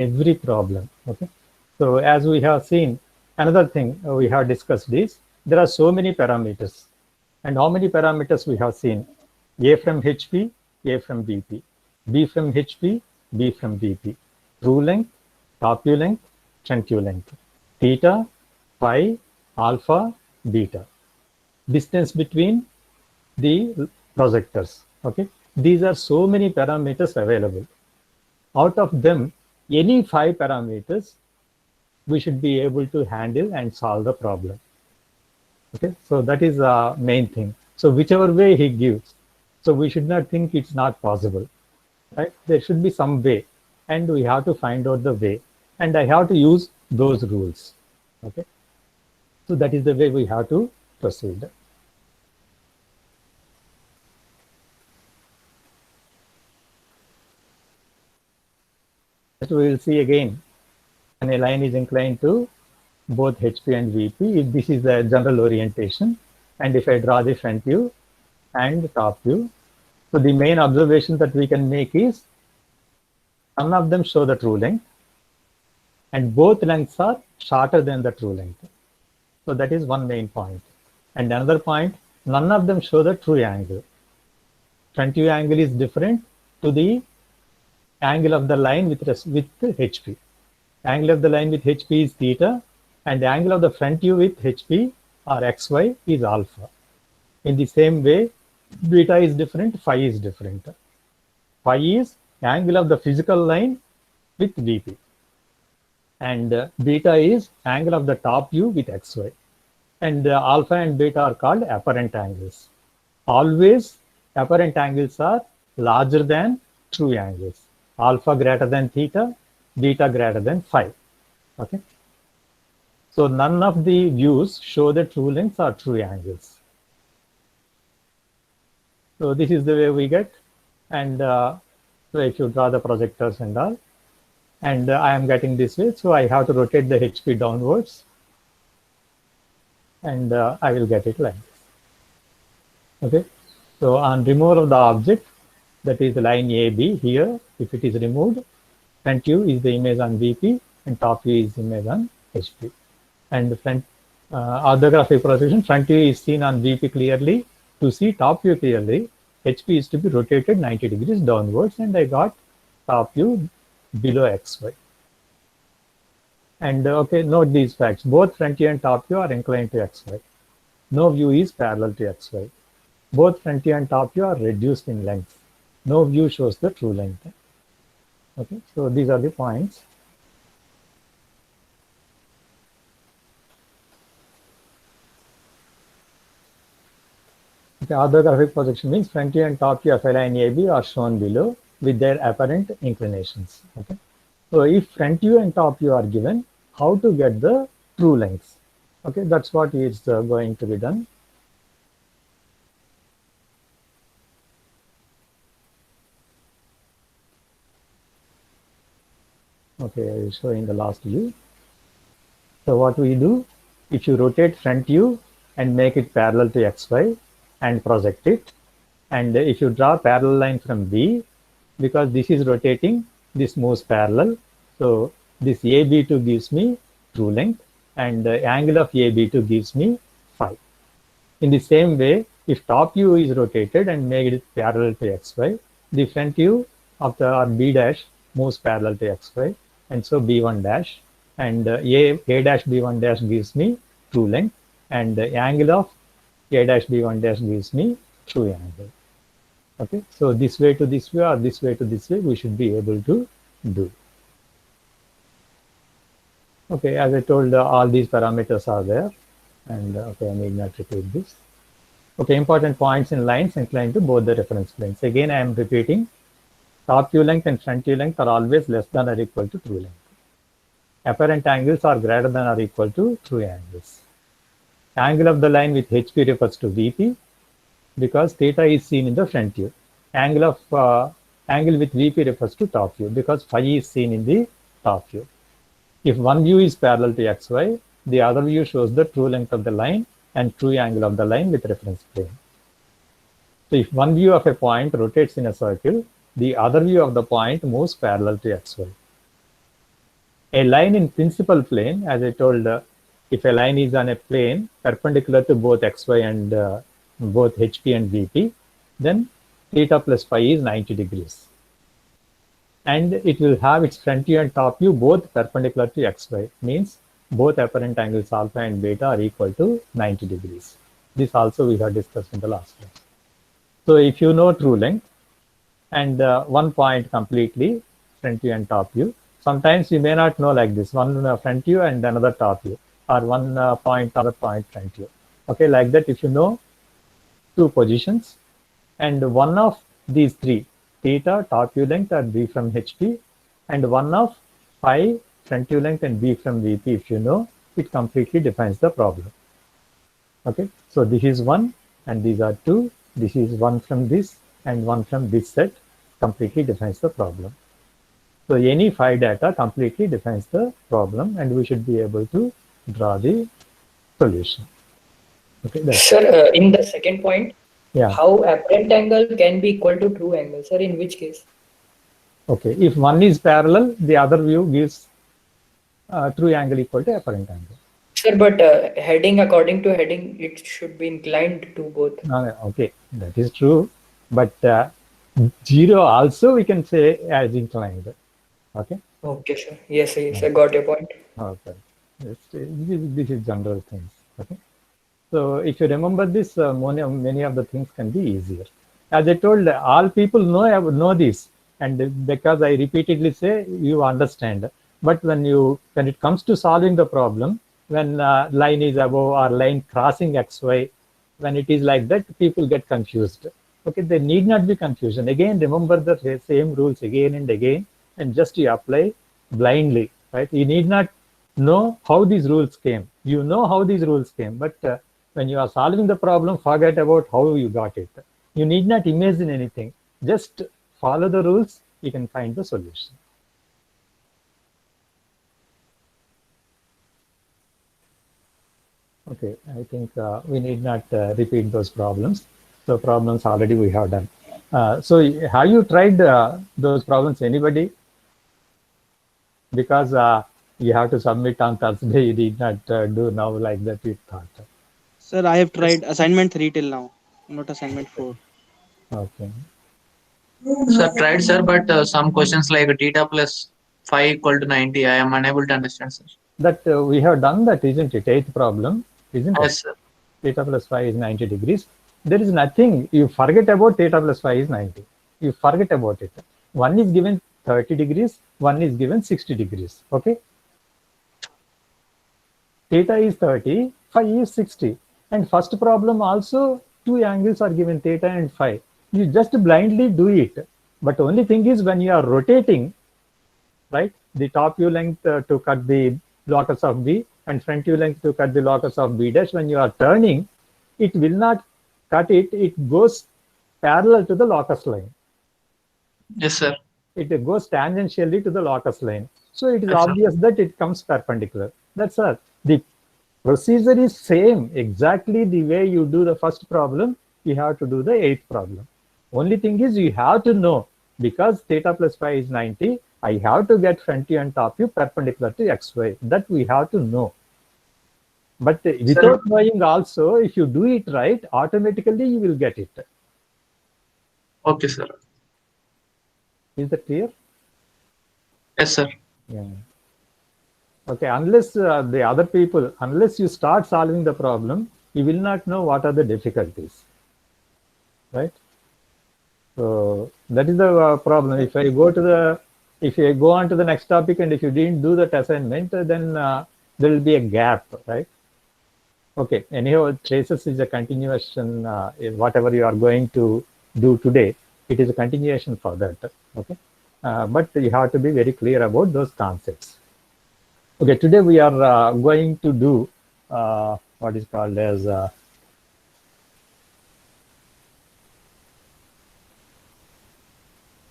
every problem. Okay, so as we have seen, another thing we have discussed is there are so many parameters, and how many parameters we have seen: A from HP, A from BP, B from HP, B from BP, true length, top view length, front view length, theta, phi, alpha, beta, distance between the projectors. Okay, these are so many parameters available. Out of them, any 5 parameters we should be able to handle and solve the problem. Okay, so that is the main thing. So whichever way he gives, so we should not think it's not possible, right? There should be some way, and we have to find out the way, and I have to use those rules. Okay, so that is the way we have to proceed. We will see again when a line is inclined to both HP and VP, if this is the general orientation, and if I draw the front view and top view, so the main observation that we can make is none of them show the true length, and both lengths are shorter than the true length. So that is one main point. And another point, none of them show the true angle. Front view angle is different to the angle of the line with HP. Angle of the line with HP is theta, and the angle of the front view with HP or XY is alpha. In the same way, beta is different, phi is different. Phi is angle of the physical line with VP, and beta is angle of the top view with XY. And alpha and beta are called apparent angles. Always apparent angles are larger than true angles. Alpha greater than theta, beta greater than phi. Okay. So none of the views show the true lengths or true angles. So this is the way we get. And so if you draw the projectors and all, and I am getting this way, so I have to rotate the HP downwards, and I will get it like this. Okay. So on removal of the object, that is line AB here, if it is removed, front view is the image on VP and top view is the image on HP. And the front orthographic projection, front view is seen on VP clearly. To see top view clearly, HP is to be rotated 90 degrees downwards, and I got top view below XY. And okay, note these facts. Both front view and top view are inclined to XY. No view is parallel to XY. Both front view and top view are reduced in length. No view shows the true length. Okay, so these are the points. The orthographic projection means front view and top view of a line AB are shown below with their apparent inclinations. Okay, so if front view and top view are given, how to get the true lengths? Okay, that's what is going to be done. Okay, I will show in the last view. So what we do, if you rotate front view and make it parallel to XY and project it, and if you draw parallel line from B, because this is rotating, this moves parallel. So this AB2 gives me true length, and the angle of AB2 gives me phi. In the same way, if top view is rotated and made it parallel to XY, the front view of the B dash moves parallel to XY, and so B1 dash, and A dash B1 dash gives me true length, and the angle of A dash B1 dash gives me true angle. Okay, so this way to this way or this way to this way, we should be able to do. Okay, as I told, all these parameters are there, and okay, I need not repeat this. Okay, important points in lines inclined to both the reference planes. Again, I am repeating, top view length and front view length are always less than or equal to true length. Apparent angles are greater than or equal to true angles. Angle of the line with HP refers to VP because theta is seen in the front view. Angle with VP refers to top view because phi is seen in the top view. If one view is parallel to XY, the other view shows the true length of the line and true angle of the line with reference plane. So if one view of a point rotates in a circle, the other view of the point moves parallel to XY. A line in principal plane, as I told, if a line is on a plane perpendicular to both xy and both HP and VP, then theta plus phi is 90 degrees. And it will have its front view and top view both perpendicular to xy, means both apparent angles alpha and beta are equal to 90 degrees. This also we have discussed in the last class. So if you know true length and one point completely, front view and top view, sometimes you may not know like this, one front view and another top view, or one point, other point front view. Okay, like that, if you know two positions and one of these three, theta, top view length, or B from HP, and one of phi, front view length, and B from VP, if you know, it completely defines the problem. Okay, so this is one, and these are two. This is one from this, and one from this set, completely defines the problem. So any phi data completely defines the problem, and we should be able to draw the solution. Okay, that's Sir, in the second point, yeah. how apparent angle can be equal to true angle, sir? In which case? Okay, if one is parallel, the other view gives true angle equal to apparent angle. Sir, but heading, according to heading, it should be inclined to both. Okay, that is true, but zero also we can say as inclined. Okay. Okay, sir. Yes, yes, I got your point. Okay. This is general things. Okay. So if you remember this, many of the things can be easier. As I told, all people know this, and because I repeatedly say, you understand. But when it comes to solving the problem, when line is above or line crossing xy, when it is like that, people get confused. Okay, there need not be confusion. Again, remember the same rules again and again, and just you apply blindly, right? You need not know how these rules came. You know how these rules came, but when you are solving the problem, forget about how you got it. You need not imagine anything. Just follow the rules, you can find the solution. Okay, I think we need not repeat those problems. So problems already we have done. So have you tried those problems, anybody? Because you have to submit on Thursday, you did not do now like that you thought. Sir, I have tried assignment 3 till now, not assignment 4. Okay. Sir, tried, sir, but some questions like theta plus phi equal to 90, I am unable to understand, sir. That we have done that, isn't it? Eighth problem, isn't it? Yes, sir. Theta plus phi is 90 degrees. There is nothing. You forget about theta plus phi is 90. You forget about it. One is given 30 degrees, one is given 60 degrees. Okay. Theta is 30, phi is 60. And first problem also, two angles are given, theta and phi. You just blindly do it. But only thing is when you are rotating, right, the top view length to cut the locus of B and front view length to cut the locus of B dash, when you are turning, it will not cut it. It goes parallel to the locus line. Yes, sir. It goes tangentially to the locus line. So it is obvious that it comes perpendicular. That's all. The procedure is same. Exactly the way you do the first problem, you have to do the eighth problem. Only thing is you have to know, because theta plus phi is 90, I have to get front view and top view perpendicular to xy. That we have to know. But without knowing also, if you do it right, automatically you will get it. Okay, sir. Is that clear? Yes, sir. Yeah. Okay, unless the other people, unless you start solving the problem, you will not know what are the difficulties, right? So that is the problem. If I go on to the next topic, and if you didn't do that assignment, then there will be a gap, right? Okay, anyhow, traces is a continuation. Whatever you are going to do today, it is a continuation for that. Okay, but you have to be very clear about those concepts. Okay, today we are going to do what is called as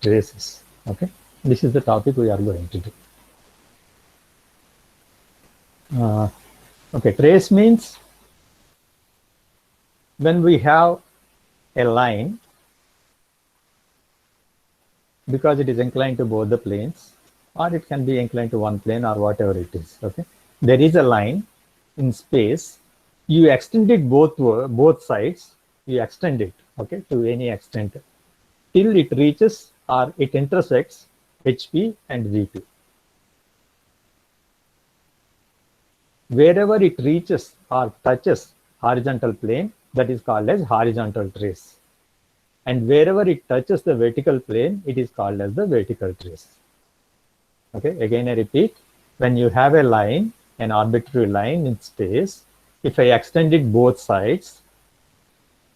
traces. Okay, this is the topic we are going to do. Okay, trace means when we have a line, because it is inclined to both the planes, or it can be inclined to one plane or whatever it is. Okay, there is a line in space. You extend it both sides. You extend it, okay, to any extent till it reaches or it intersects HP and VP. Wherever it reaches or touches horizontal plane, that is called as horizontal trace. And wherever it touches the vertical plane, it is called as the vertical trace. Okay, again I repeat, when you have a line, an arbitrary line in space, if I extend it both sides,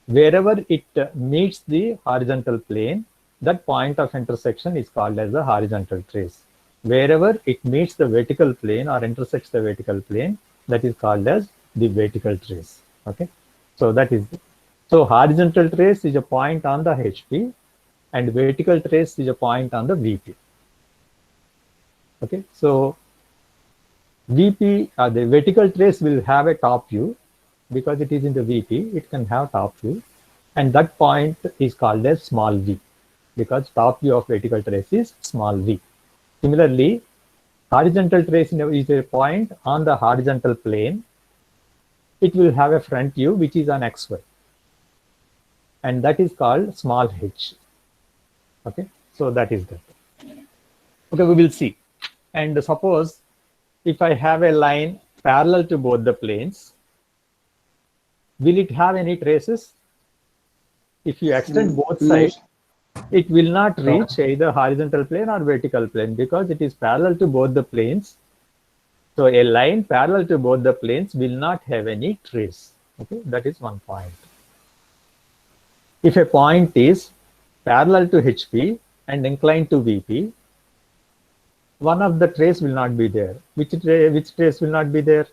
wherever it meets the horizontal plane, that point of intersection is called as the horizontal trace. Wherever it meets the vertical plane or intersects the vertical plane, that is called as the vertical trace. Okay, so that is, so horizontal trace is a point on the HP and vertical trace is a point on the VP. Okay, so VP, the vertical trace will have a top view because it is in the VP, it can have top view, and that point is called as small v because top view of vertical trace is small v. Similarly, horizontal trace is a point on the horizontal plane. It will have a front view which is on XY, and that is called small h. Okay, so that is that. Okay, we will see. And suppose if I have a line parallel to both the planes, will it have any traces? If you extend both sides, it will not reach either horizontal plane or vertical plane because it is parallel to both the planes. So a line parallel to both the planes will not have any trace. Okay, that is one point. If a point is parallel to HP and inclined to VP, one of the trace will not be there. Which trace will not be there?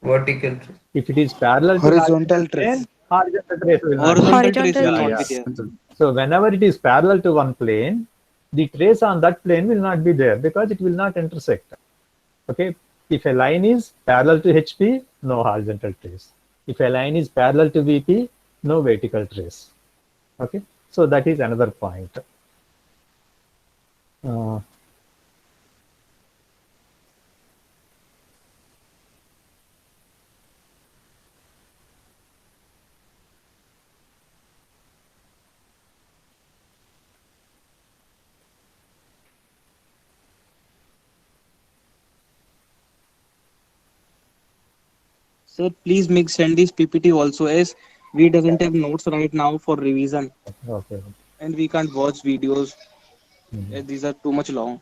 Vertical. If it is parallel to Horizontal trace. horizontal trace will not be Horizontal trace will Yeah, not be yeah. there. So whenever it is parallel to one plane, the trace on that plane will not be there because it will not intersect. Okay, if a line is parallel to HP, no horizontal trace. If a line is parallel to VP, no vertical trace. Okay, so that is another point. Sir, please make send this PPT also as we doesn't have notes right now for revision Okay. and we can't watch videos. As these are too much long.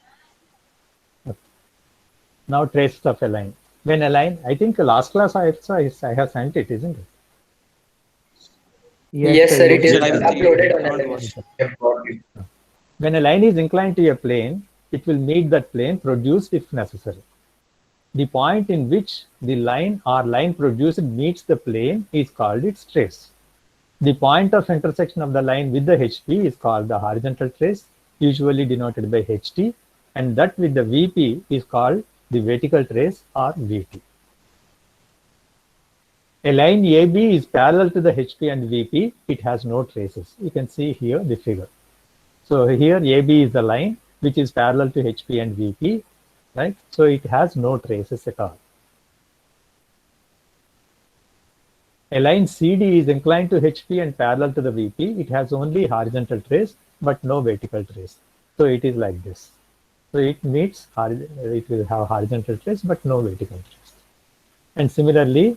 Now traces of a line. When a line, I think last class I have sent it, isn't it? Yes, sir, it is Sir, I will check. uploaded on Haven't LMS. watched. When a line is inclined to a plane, it will meet that plane produced if necessary. The point in which the line or line produced meets the plane is called its trace. The point of intersection of the line with the HP is called the horizontal trace, usually denoted by HT, and that with the VP is called the vertical trace or VT. A line AB is parallel to the HP and VP. It has no traces. You can see here the figure. So here AB is the line which is parallel to HP and VP, right? So it has no traces at all. A line CD is inclined to HP and parallel to the VP. It has only horizontal trace but no vertical trace. So it is like this. So it meets, it will have horizontal trace but no vertical trace. And similarly,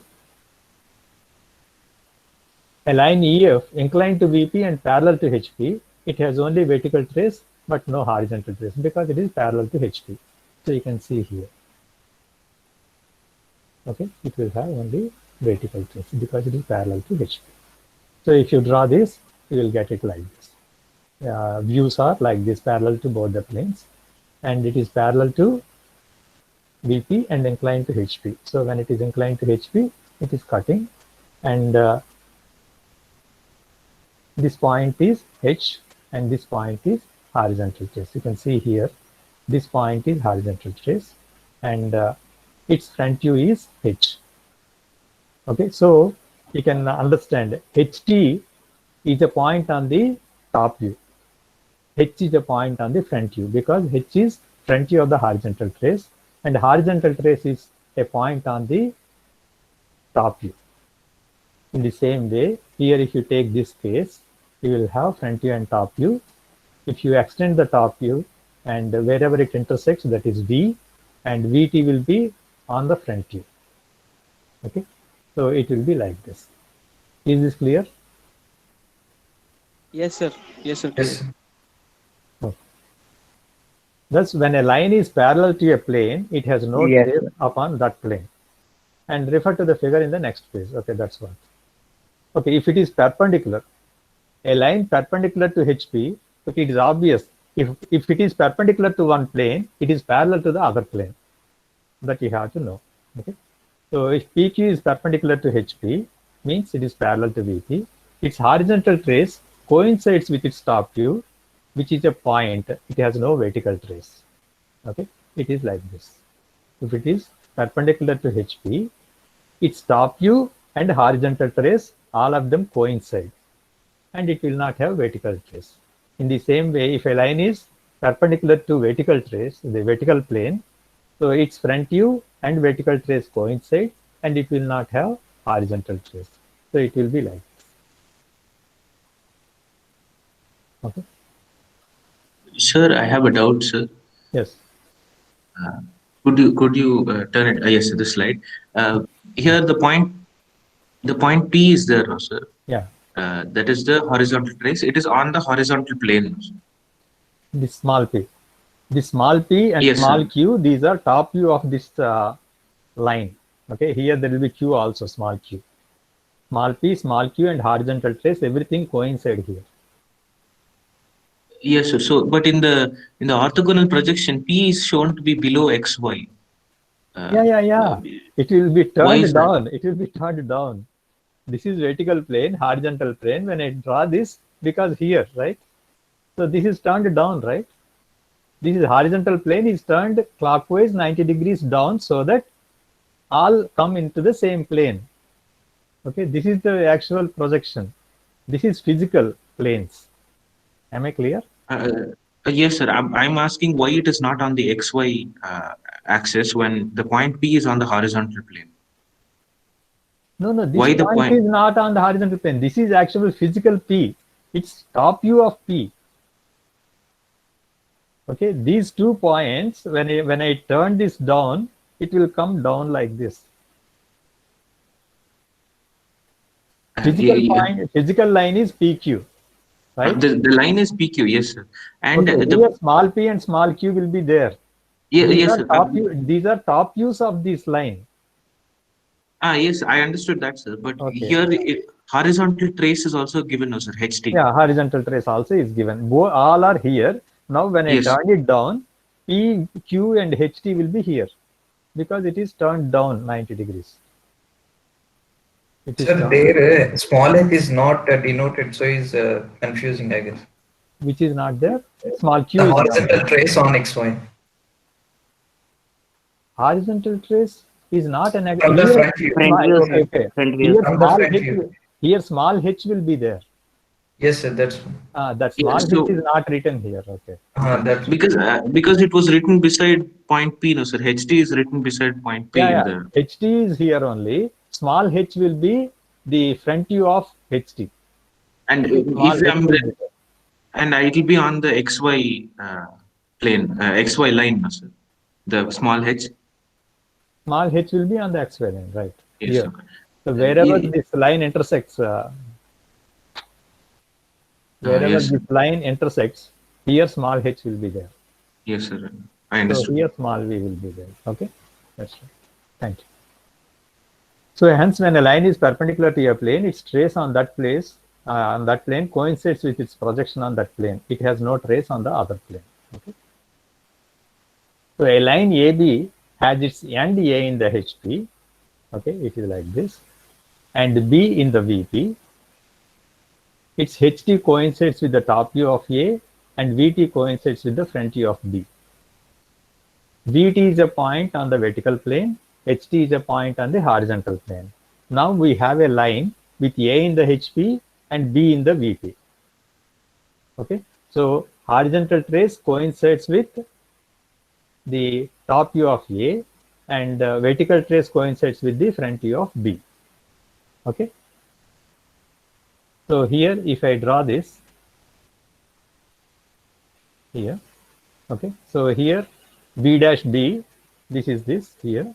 a line EF inclined to VP and parallel to HP, it has only vertical trace but no horizontal trace because it is parallel to HP. So you can see here. Okay, it will have only vertical trace because it is parallel to HP. So if you draw this, you will get it like this. Views are like this, parallel to both the planes, and it is parallel to VP and inclined to HP. So when it is inclined to HP, it is cutting, and this point is H and this point is horizontal trace. You can see here, this point is horizontal trace and its front view is H. Okay, so you can understand HT is a point on the top view. H is a point on the front view because H is front view of the horizontal trace, and horizontal trace is a point on the top view. In the same way, here if you take this case, you will have front view and top view. If you extend the top view and wherever it intersects, that is V, and VT will be on the front view. Okay, so it will be like this. Is this clear? Yes, sir. Yes, sir. Yes. Thus, when a line is parallel to a plane, it has no Yes. trace upon that plane. And refer to the figure in the next page. Okay, that's what. Okay, if it is perpendicular, a line perpendicular to HP, okay, it is obvious. If it is perpendicular to one plane, it is parallel to the other plane. That you have to know. Okay. So if PQ is perpendicular to HP, means it is parallel to VP. Its horizontal trace coincides with its top view, which is a point. It has no vertical trace. Okay, it is like this. If it is perpendicular to HP, its top view and horizontal trace, all of them coincide, and it will not have vertical trace. In the same way, if a line is perpendicular to vertical trace, the vertical plane, so its front view and vertical trace coincide, and it will not have horizontal trace. So it will be like this. Okay. Sir, I have a doubt, sir. Yes. Could you turn it? Yes, this slide. Here the point P is there, no, sir. Yeah. That is the horizontal trace. It is on the horizontal plane, no, sir. This small p. This small p and Yes, small sir. q, these are top view of this line. Okay, here there will be q also, small q. Small p, small q, and horizontal trace, everything coincide here. Yes, sir. So, but in the orthogonal projection, P is shown to be below XY. Yeah. It will be Why turned is that? down. It will be turned down. This is vertical plane, horizontal plane. When I draw this, because here, right? So this is turned down, right? This is horizontal plane is turned clockwise 90 degrees down so that all come into the same plane. Okay, this is the actual projection. This is physical planes. Am I clear? Yes, sir. I'm asking why it is not on the XY axis when the point P is on the horizontal plane. No, this Why the point point? is not on the horizontal plane. This is actual physical P. It's top view of P. Okay, these 2 points, when I turn this down, it will come down like this. Physical line is PQ, right? The line is PQ, yes, sir. And okay, here small p and small q will be there. yes, sir. These are top views of this line. Yes, I understood that, sir. But Okay. here, horizontal trace is also given, no, sir. HT. Yeah, horizontal trace also is given. All are here. Now, when I Yes. turn it down, P, Q, and HT will be here because it is turned down 90 degrees. It is Sir, turned- there small h is not denoted, so is confusing, I guess. which is not there. Small q The is not horizontal there. trace on XY. Horizontal trace is not an From the here- front view. Front view, sir. okay. Front view. Here From the small front h view. here small h will be there. Yes, sir, that's That small so- h is not written here. Okay. that's Because it was written beside point P, no, sir. HT is written beside point P. Yeah, in the HT is here only. Small h will be the front view of HT. and Small if h I'm will be there. and it will be on the XY plane, XY line, no, sir. The small h. Small h will be on the XY line, right? Yes, Here. sir. So wherever Yeah. this line intersects, yes, sir. this line intersects, here small h will be there. Yes, sir. I So understood. here small v will be there. Okay, that's right. Thank you. So hence, when a line is perpendicular to a plane, its trace on that plane coincides with its projection on that plane. It has no trace on the other plane. Okay. So a line AB has its end A in the HP. Okay, it is like this, and B in the VP. Its HT coincides with the top view of A, and VT coincides with the front view of B. VT is a point on the vertical plane, HT is a point on the horizontal plane. Now we have a line with A in the HP and B in the VP. Okay, so horizontal trace coincides with the top view of A, and vertical trace coincides with the front view of B. Okay. So here, if I draw this here, okay. So here, B dash B, this is this here,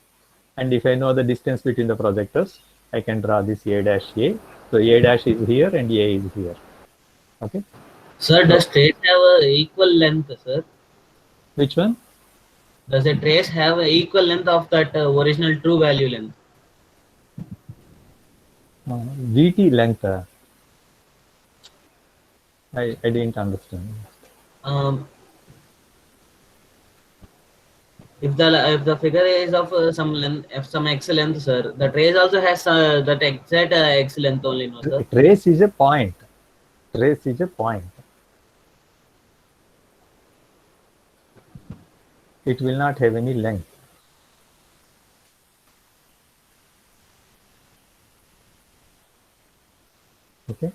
and if I know the distance between the projectors, I can draw this A dash A. So A dash is here and A is here. Okay. Sir, does trace have a equal length, sir? Which one? Does a trace have a equal length of that original true value length? VT length. I didn't understand. If the figure is of some length, some x length, sir, the trace also has that exact x length only, no, sir? Trace is a point. Trace is a point. It will not have any length. Okay.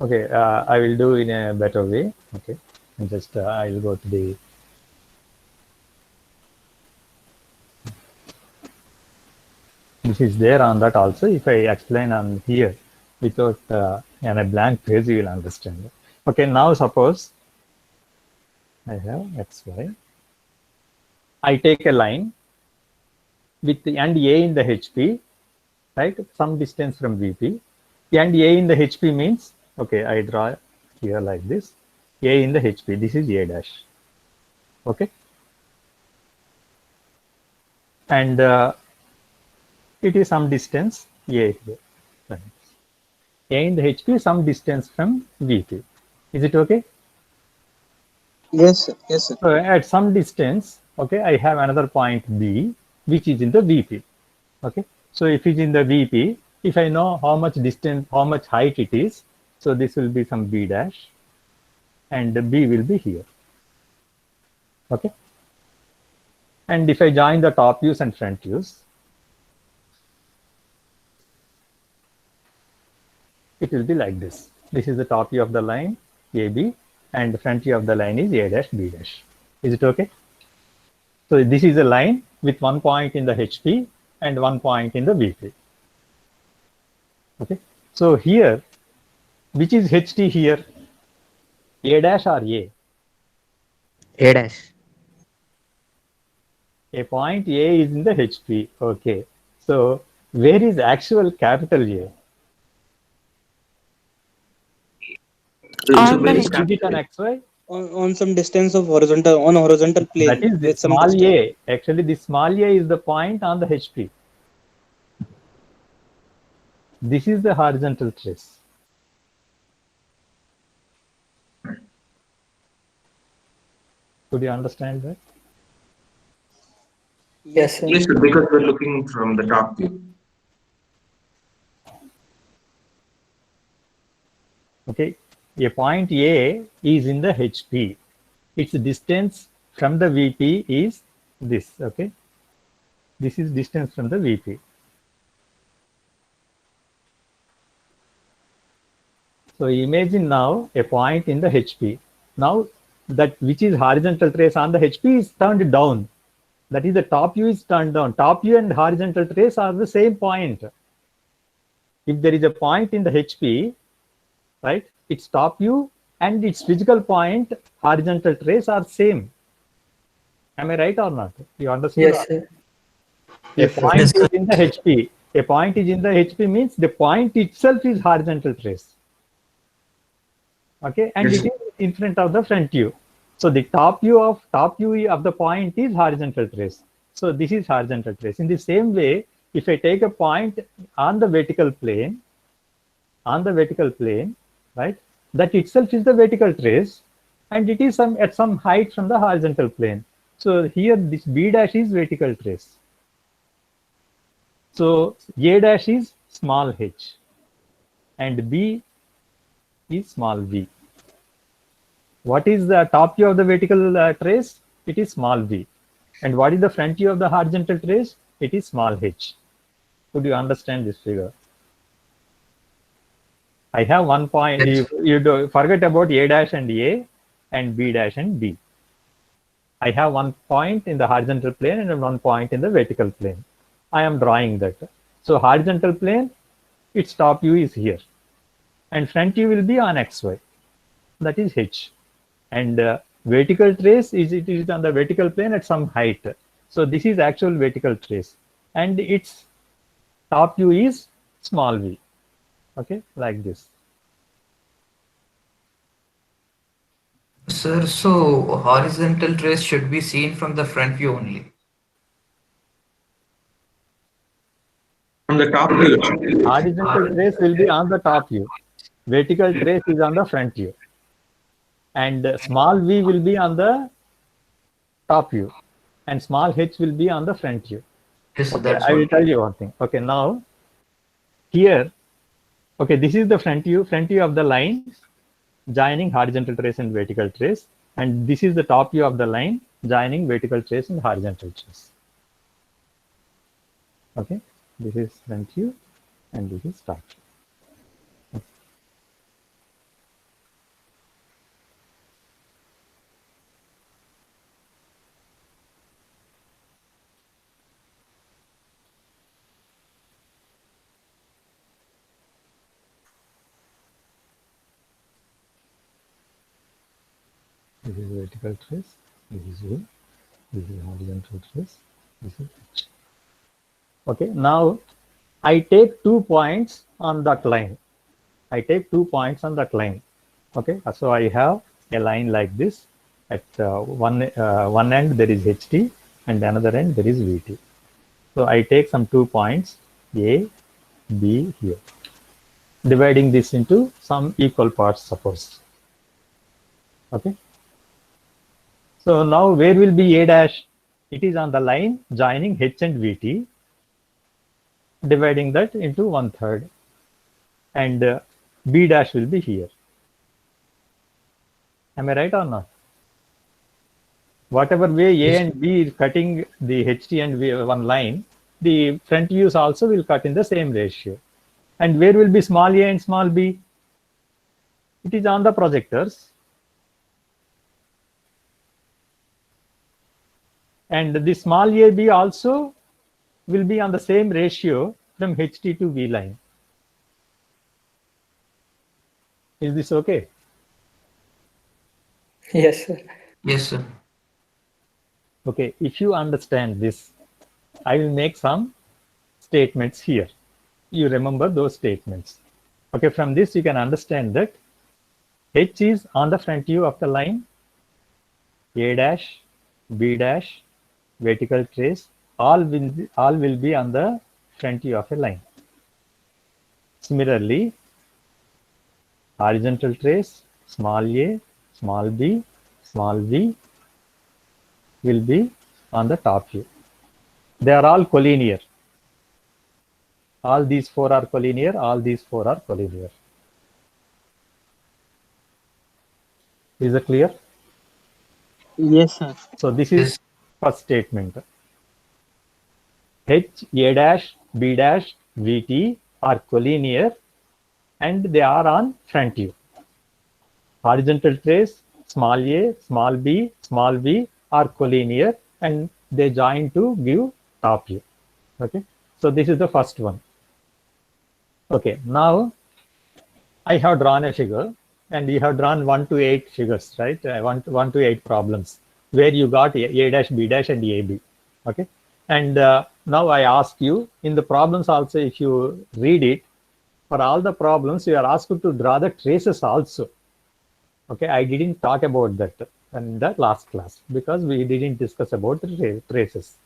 Okay. I will do in a better way. Okay. And just I will go to the. This is there on that also. If I explain on here without in a blank page, you will understand. Okay. Now suppose I have XY. I take a line with the and A in the HP, right? Some distance from VP. And A in the HP means, okay, I draw here like this. A in the HP, this is A dash. Okay. And it is some distance A here. A in the HP, some distance from VP. Is it okay? Yes, sir. Yes, sir. So at some distance, okay, I have another point B, which is in the VP. Okay. So if it's in the VP, if I know how much distance, how much height it is, so this will be some B dash, and the B will be here. Okay. And if I join the top views and front views, it will be like this. This is the top view of the line AB, and the front view of the line is A dash B dash. Is it okay? So this is a line with one point in the HP and one point in the VP. Okay. So here, which is HT here? A dash or A? A dash. A point A is in the HP. Okay. So where is actual capital A? So On where the is Is it on XY? On some distance of horizontal plane. That is the with some small distance. A. Actually, the small A is the point on the HP. This is the horizontal trace. Could you understand that? Yes, sir. Yes, sir, because we're looking from the top view. Okay. A point A is in the HP. Its distance from the VP is this. Okay. This is distance from the VP. So imagine now a point in the HP. Now that which is horizontal trace on the HP is turned down. That is the top view is turned down. Top view and horizontal trace are the same point. If there is a point in the HP, right, its top view and its physical point horizontal trace are same. Am I right or not? You understand? Yes, sir. A point is in the HP. A point is in the HP means the point itself is horizontal trace. Okay, and Yes. it is in front of the front view. So the top view of the point is horizontal trace. So this is horizontal trace. In the same way, if I take a point on the vertical plane, right, that itself is the vertical trace, and it is at some height from the horizontal plane. So here this B dash is vertical trace. So A dash is small h, and B is small v. What is the top view of the vertical trace? It is small v. And what is the front view of the horizontal trace? It is small h. Could you understand this figure? I have one point. Yes. You forget about A dash and A. and B dash and B. I have one point in the horizontal plane and one point in the vertical plane. I am drawing that. So horizontal plane, its top view is here, and front view will be on XY. That is H. And vertical trace it is on the vertical plane at some height. So this is actual vertical trace, and its top view is small v. Okay, like this. Sir, so horizontal trace should be seen from the front view only. From the top view. Horizontal trace will be on the top view. Vertical trace is on the front view. And small v will be on the top view. And small h will be on the front view. Yes, Okay, that's I will what. tell you one thing. Okay, now here, okay, this is the front view of the line joining horizontal trace and vertical trace. And this is the top view of the line joining vertical trace and horizontal trace. Okay, this is front view and this is top view. This is vertical trace, this is V, this is horizontal trace, this is H. Okay, now I take 2 points on that line. I take 2 points on that line. Okay, so I have a line like this. At one end there is HT and another end there is VT. So I take some 2 points A, B here, dividing this into some equal parts, suppose. Okay. So now where will be A dash? It is on the line joining H and VT, dividing that into 1/3. And B dash will be here. Am I right or not? Whatever way A and B is cutting the HT and one line, the front views also will cut in the same ratio. And where will be small a and small b? It is on the projectors. And the small ab also will be on the same ratio from HT to V line. Is this okay? Yes, sir. Yes, sir. Okay, if you understand this, I will make some statements here. You remember those statements. Okay, from this you can understand that H is on the front view of the line, A dash, B dash, vertical trace, all will be on the front view of a line. Similarly, horizontal trace, small a, small b, small v will be on the top view. They are all collinear. All these four are collinear, all these four are collinear. Is it clear? Yes, sir. So this is Yes. first statement. H, A dash, B dash, VT are collinear and they are on front view. Horizontal trace, small a, small b, small v are collinear and they join to give top view. Okay, so this is the first one. Okay, now I have drawn a figure and you have drawn 1 to 8 figures, right? 1 to 8 problems where you got A dash, B dash and AB. Okay, and now I ask you in the problems also, if you read it, for all the problems you are asked to draw the traces also. Okay, I didn't talk about that in the last class because we didn't discuss about the traces.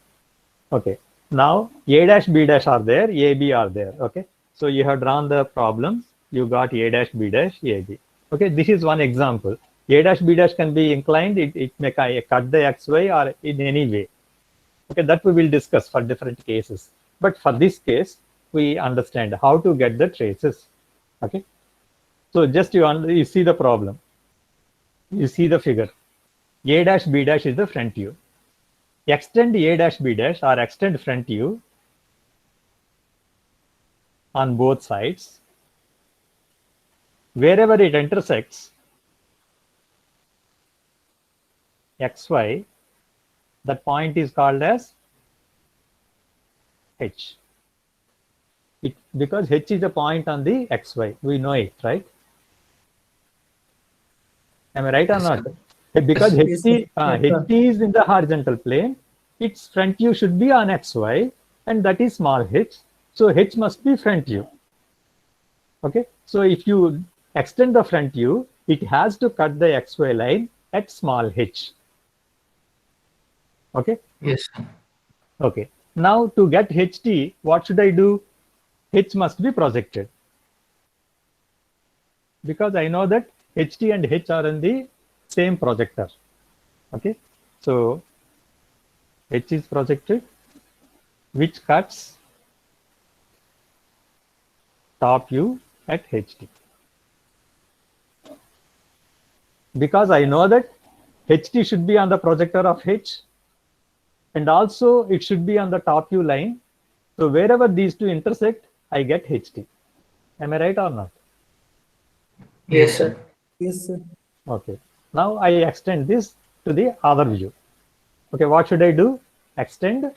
Okay, now A dash, B dash are there, AB are there. Okay, so you have drawn the problems, you got A dash, B dash, AB. Okay, this is one example. A dash, B dash can be inclined, it may cut the XY or in any way. Okay, that we will discuss for different cases. But for this case, we understand how to get the traces. Okay, so just you see the problem. You see the figure. A dash, B dash is the front view. Extend A dash, B dash or extend front view on both sides. Wherever it intersects, xy, that point is called as H. Because H is a point on the xy. We know it, right? Am I right or Yes, not? sir. Because Yes, sir. HT is in the horizontal plane, its front view should be on xy, and that is small h. So h must be front view. Okay. So if you extend the front view, it has to cut the xy line at small h. Okay. Yes, sir. Okay. Now to get HT, what should I do? H must be projected. Because I know that HT and H are in the same projector. Okay. So H is projected, which cuts top view at HT. Because I know that HT should be on the projector of H, and also it should be on the top view line. So wherever these two intersect, I get HT. Am I right or not? Yes, sir. Yes, sir. Okay. Now I extend this to the other view. Okay, what should I do? Extend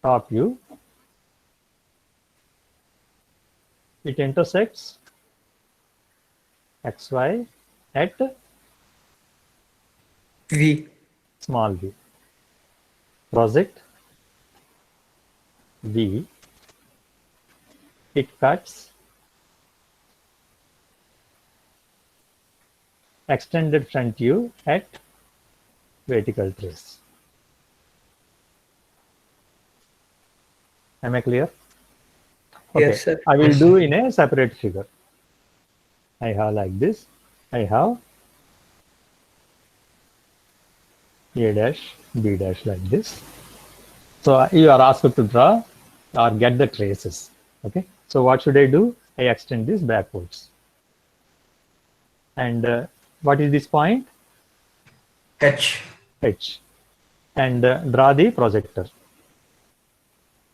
top view. It intersects xy at V. small v. Project V. It cuts extended front view at vertical trace. Am I clear? Okay. Yes, sir. I will Yes, do sir. in a separate figure. I have like this. I have A dash, B dash like this. So you are asked to draw or get the traces. Okay. So what should I do? I extend this backwards. And what is this point? H. H. And draw the projector.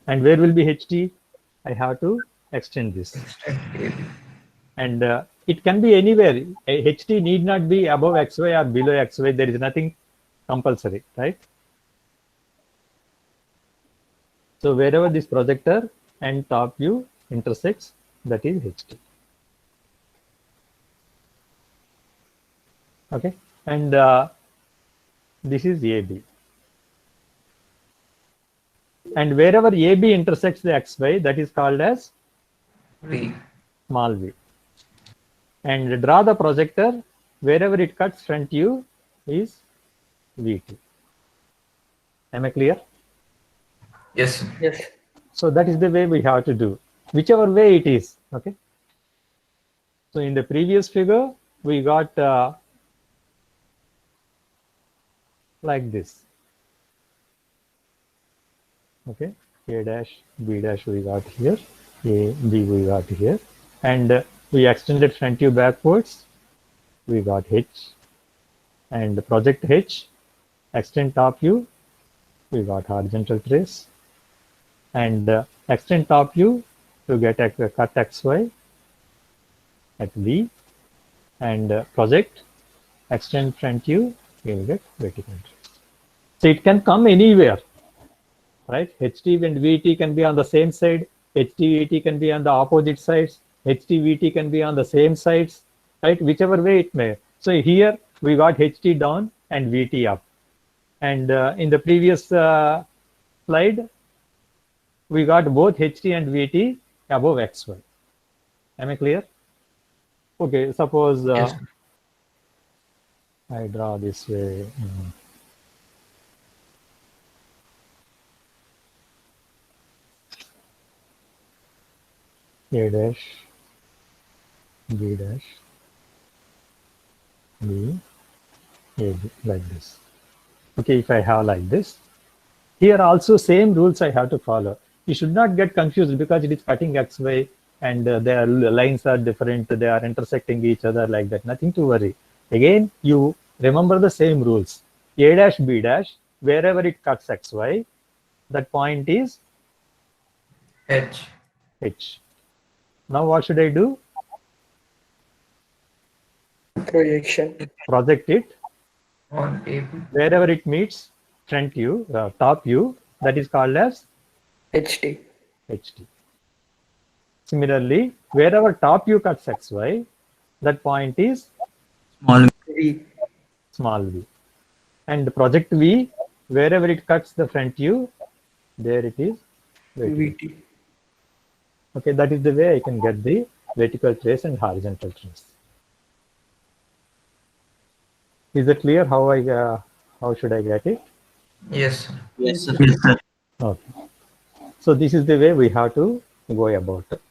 And where will be HT? I have to extend this. And it can be anywhere. HT need not be above xy or below xy. There is nothing compulsory, right? So wherever this projector and top view intersects, that is HT. Okay. And this is AB. And wherever AB intersects the xy, that is called as V. small v. And draw the projector wherever it cuts front view is VT. Am I clear? Yes, sir. Yes. So that is the way we have to do, whichever way it is. Okay. So in the previous figure, we got like this. Okay, A dash, B dash we got here, A, B we got here, and we extended front view backwards. We got H, and project H, extend top view. We got horizontal trace, and extend top view to get a cut XY at V, and project extend front view. We will get vertical trace. So it can come anywhere. Right? HT and VT can be on the same side. HT, VT can be on the opposite sides. HT, VT can be on the same sides. Right? Whichever way it may. So here we got HT down and VT up. And in the previous slide, we got both HT and VT above XY. Am I clear? Okay, suppose Yes. I draw this way. A dash, B dash, B, A, B, like this. Okay, if I have like this, here also same rules I have to follow. You should not get confused because it is cutting XY and their lines are different, they are intersecting each other like that. Nothing to worry. Again, you remember the same rules. A dash, B dash, wherever it cuts XY, that point is H. H. Now what should I do? Projection. project it On AP. wherever it meets front view, top view, that is called as HD. HT. Similarly, wherever top view cuts XY, that point is V. small v. And project V, wherever it cuts the front view, there it is vertical. VT. Okay, that is the way I can get the vertical trace and horizontal trace. Is it clear how should I get it? Yes. Yes, sir. Okay. So this is the way we have to go about it.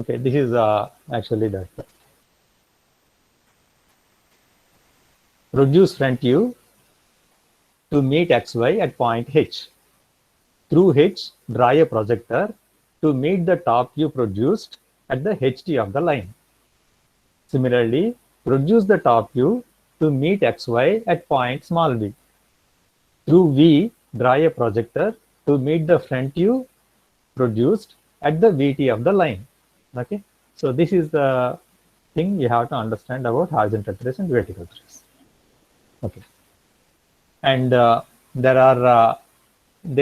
Okay, this is actually that. Produce front view to meet XY at point H. Through H, draw a projector to meet the top view produced at the HT of the line. Similarly, produce the top view to meet XY at point small v. Through V, draw a projector to meet the front view produced at the VT of the line. Okay, so this is the thing you have to understand about horizontal trace and vertical trace. Okay, and there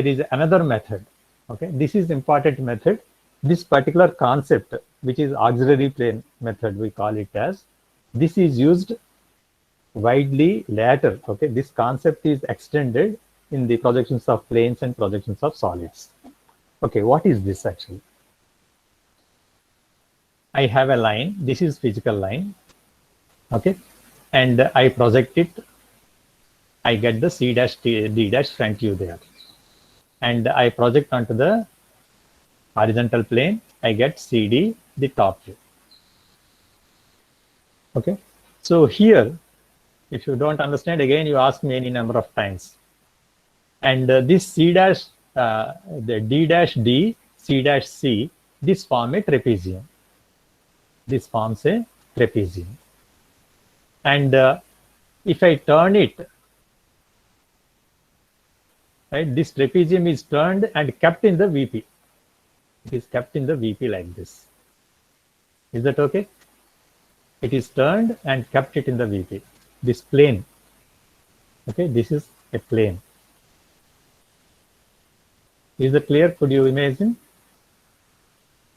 is another method. Okay, this is important method. This particular concept, which is auxiliary plane method, we call it as. This is used widely later. Okay, this concept is extended in the projections of planes and projections of solids. Okay, what is this actually? I have a line. This is physical line. Okay, and I project it. I get the C dash D dash front view there, and I project onto the horizontal plane. I get CD, the top view. Okay, so here, if you don't understand, again you ask me any number of times. And this C dash, the D dash D, C dash C, this form a trapezium. This forms a trapezium. And if I turn it, right, this trapezium is turned and kept in the VP. It is kept in the VP like this. Is that okay? It is turned and kept it in the VP. This plane. Okay, this is a plane. Is that clear? Could you imagine?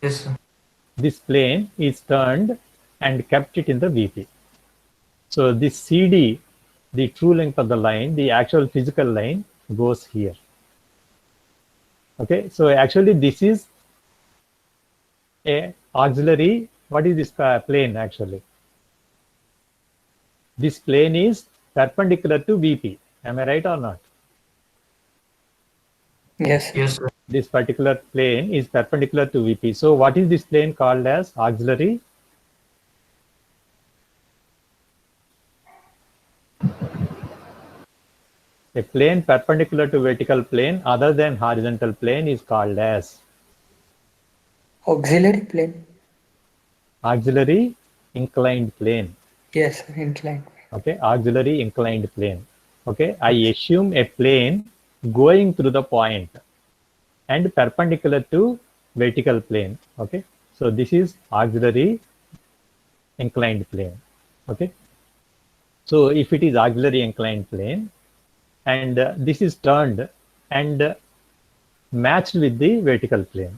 Yes, sir. This plane is turned and kept it in the VP. So this CD, the true length of the line, the actual physical line goes here. Okay, so actually this is a auxiliary. What is this plane actually? This plane is perpendicular to VP. Am I right or not? Yes. Yes, sir. This particular plane is perpendicular to VP. So what is this plane called as? Auxiliary. A plane perpendicular to vertical plane other than horizontal plane is called as Auxiliary plane. auxiliary inclined plane. Yes, inclined. Okay, auxiliary inclined plane. Okay, I assume a plane going through the point and perpendicular to vertical plane. Okay, so this is auxiliary inclined plane. Okay, so if it is auxiliary inclined plane and this is turned and matched with the vertical plane,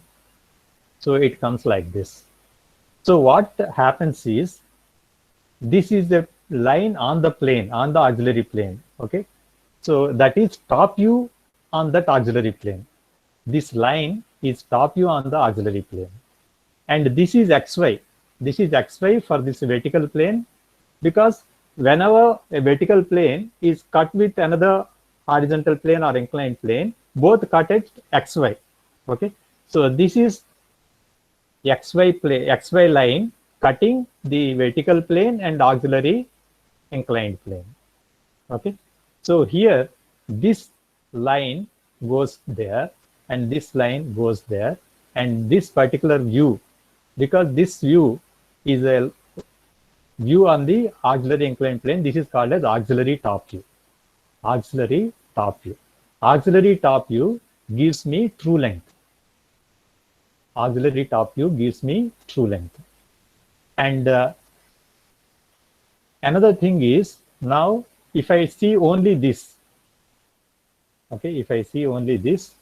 so it comes like this. So what happens is, this is the line on the plane, on the auxiliary plane. Okay, so that is top view on that auxiliary plane. This line is top view on the auxiliary plane, and this is XY. This is XY for this vertical plane, because whenever a vertical plane is cut with another horizontal plane or inclined plane, both cut at XY. Okay, so this is XY line cutting the vertical plane and auxiliary inclined plane. Okay, so here this line goes there and this line goes there, and this particular view, because this view is a view on the auxiliary inclined plane, this is called as auxiliary top view. Auxiliary top view. auxiliary top view gives me true length. Auxiliary top view gives me true length. And another thing is, now if I see only this, okay, if I see only this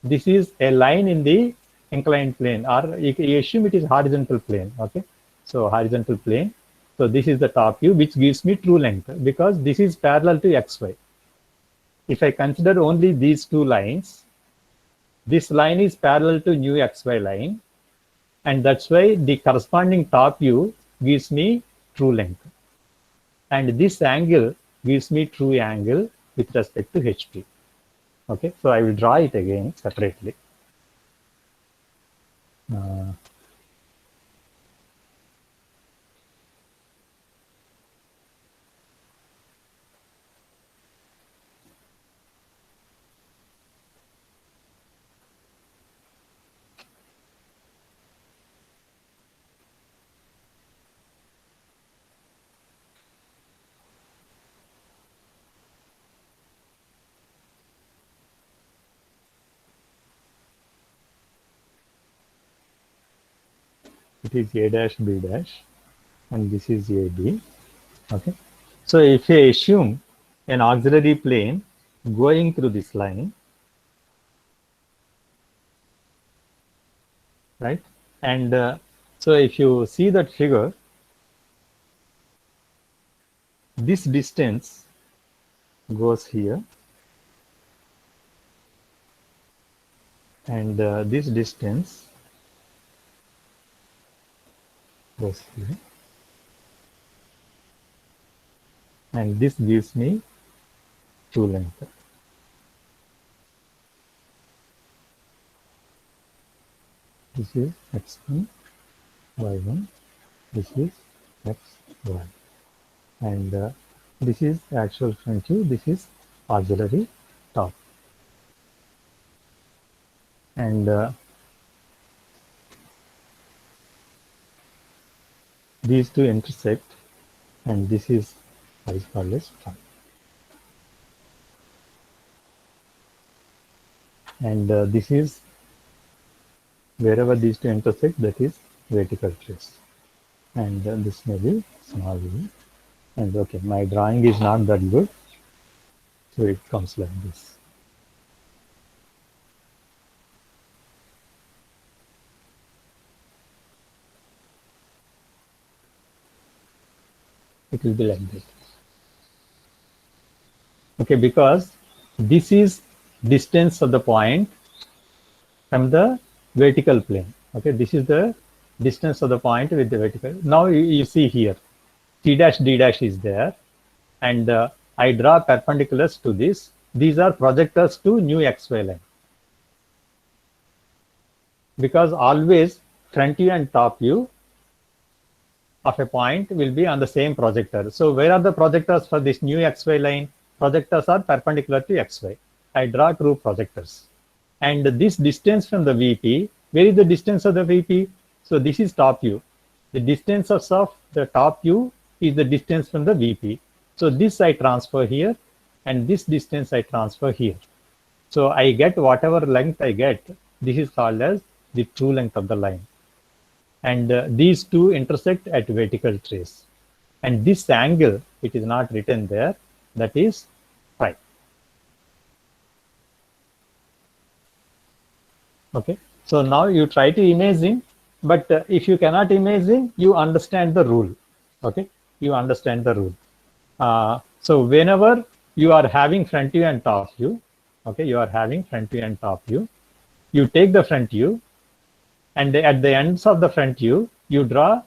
is a line in the inclined plane, or you assume it is horizontal plane, okay? So horizontal plane. So this is the top view, which gives me true length because this is parallel to XY. If I consider only these two lines, this line is parallel to new XY line, and that's why the corresponding top view gives me true length. And this angle gives me true angle with respect to HP. Okay, so I will draw it again separately. It is A dash B dash, and this is AB. Okay, so if I assume an auxiliary plane going through this line, right? And so if you see that figure, this distance goes here, and this distance goes here, and this gives me true length. This is x1, y1, this is xy, and this is actual front view, this is auxiliary top. And these two intersect, and this is what is called as front. And this is wherever these two intersect, that is vertical trace. And this may be small v. And okay, my drawing is not that good, so it comes like this. It will be like this. Okay, because this is distance of the point from the vertical plane. Okay, this is the distance of the point with the vertical. Now you see here, T dash D dash is there, and I draw perpendiculars to this. These are projectors to new XY line. Because always front view and top view of a point will be on the same projector. So where are the projectors for this new XY line? Projectors are perpendicular to XY. I draw true projectors. And this distance from the VP, where is the distance of the VP? So this is top view. The distance of the top view is the distance from the VP. So this I transfer here, and this distance I transfer here. So I get whatever length I get. This is called as the true length of the line. And these two intersect at vertical trace. And this angle, it is not written there, that is phi. Okay, so now you try to imagine, but if you cannot imagine, you understand the rule. Okay, you understand the rule. So whenever you are having front view and top view, okay, you are having front view and top view, you take the front view, and at the ends of the front view, you draw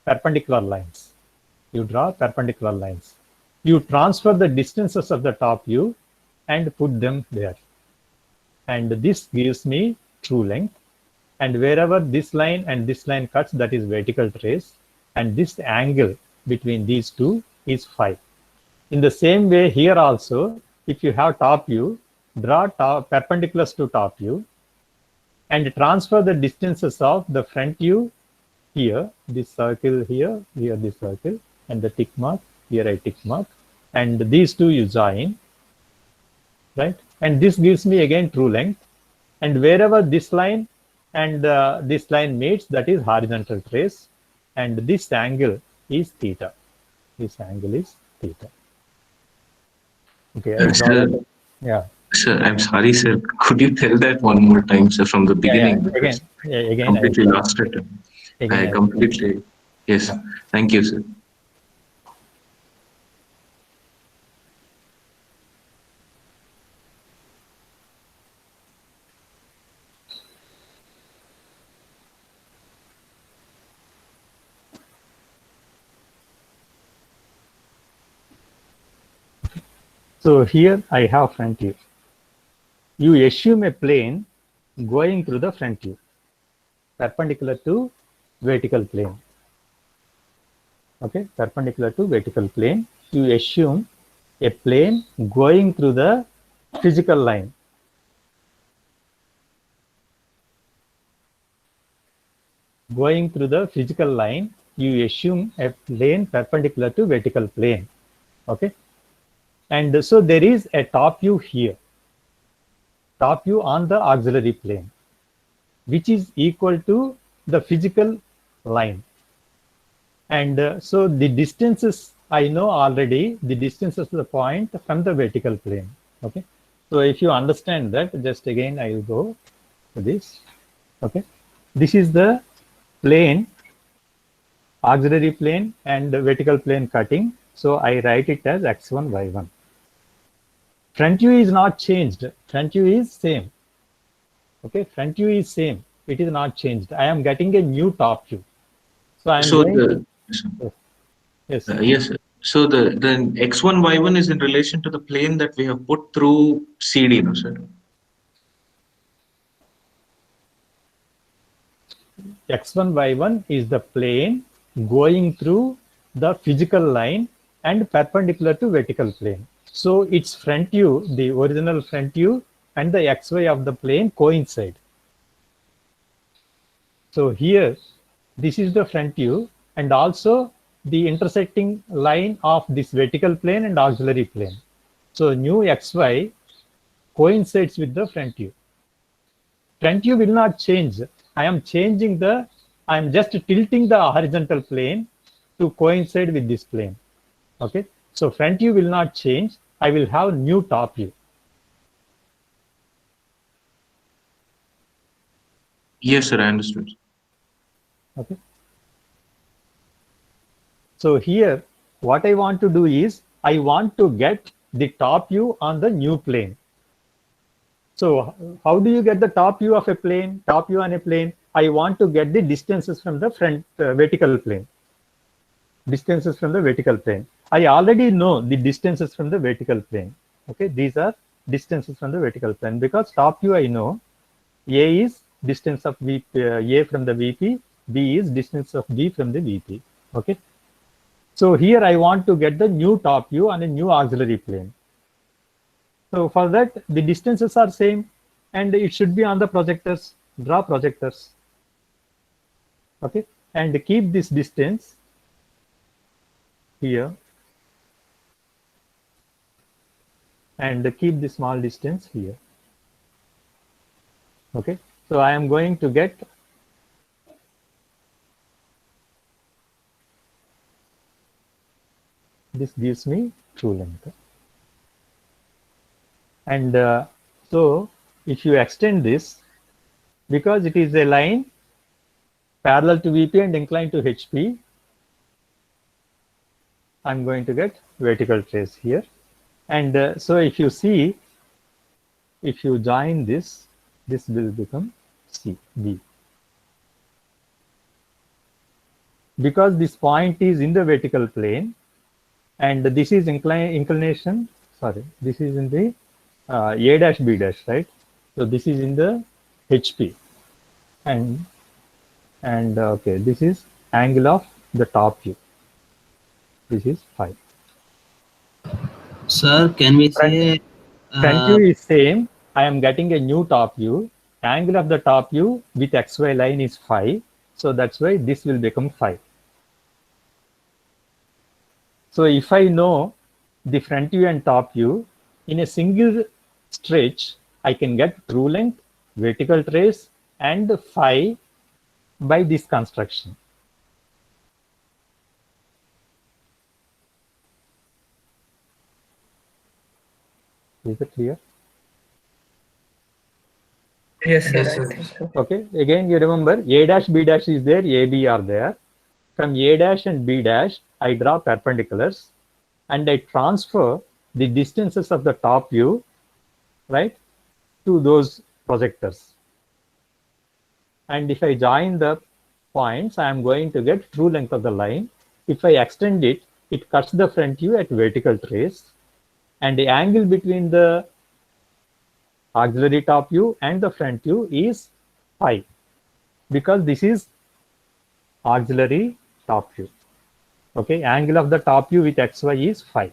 perpendicular lines. You draw perpendicular lines. You transfer the distances of the top view and put them there. And this gives me true length. And wherever this line and this line cuts, that is vertical trace. And this angle between these two is phi. In the same way here also, if you have top view, draw perpendiculars to top view, and transfer the distances of the front view here, this circle here, here this circle, and the tick mark, here I tick mark, and these two you join, right? and this gives me again true length. And wherever this line and this line meets, that is horizontal trace, and this angle is theta. This angle is theta. Okay, I draw Sir, that. Yeah. sir, I'm sorry, sir. Could you tell that one more time, sir, from the beginning? Yeah, Because again, completely lost it. I I- completely, yes. Thank you, sir. So here I have front view. You assume a plane going through the front view, perpendicular to vertical plane. Okay, perpendicular to vertical plane. You assume a plane going through the physical line. Going through the physical line, you assume a plane perpendicular to vertical plane. Okay, and so there is a top view here, top view on the auxiliary plane, which is equal to the physical line. And so the distances I know already, the distances to the point from the vertical plane. Okay, so if you understand that, just again I will go to this. Okay, this is the plane, auxiliary plane and vertical plane cutting. So I write it as x1, y1. Front view is not changed. Front view is same. Okay, front view is same. It is not changed. I am getting a new top view. So I am So going the, yes. yes, sir. So the x1, y1 is in relation to the plane that we have put through CD, no, sir? X1, y1 is the plane going through the physical line and perpendicular to vertical plane. So its front view, the original front view and the xy of the plane coincide. So here, this is the front view and also the intersecting line of this vertical plane and auxiliary plane. So new xy coincides with the front view. Front view will not change. I am just tilting the horizontal plane to coincide with this plane. Okay, so front view will not change. I will have new top view. Yes, sir, I understood. Okay. So here, what I want to do is, I want to get the top view on the new plane. So how do you get the top view of a plane, top view on a plane? I want to get the distances from the front vertical plane. Distances from the vertical plane. I already know the distances from the vertical plane. Okay, these are distances from the vertical plane because top view I know. A is distance of A from the VP, B is distance of B from the VP. Okay. So here I want to get the new top view on a new auxiliary plane. So for that, the distances are same and it should be on the projectors. Draw projectors. Okay, and keep this distance here and keep the small distance here. Okay, so I am going to get this gives me true length. And so if you extend this, because it is a line parallel to VP and inclined to HP, I'm going to get vertical trace here. And so if you see, if you join this, this will become B. Because this point is in the vertical plane and this is inclination, sorry, this is in the A dash B dash, right? So this is in the HP and okay, this is angle of the top view. This is phi. Sir, can we say Front view is same. I am getting a new top view. Angle of the top view with XY line is phi. So that's why this will become phi. So if I know the front view and top view in a single stretch, I can get true length, vertical trace, and phi by this construction. Is it clear? Yes, sir. Yes, I sir. think so. Okay, again you remember A dash, B dash is there, A, B are there. From A dash and B dash, I draw perpendiculars and I transfer the distances of the top view, right, to those projectors. And if I join the points, I am going to get true length of the line. If I extend it, it cuts the front view at vertical trace, and the angle between the auxiliary top view and the front view is phi, because this is auxiliary top view. Okay, angle of the top view with xy is phi.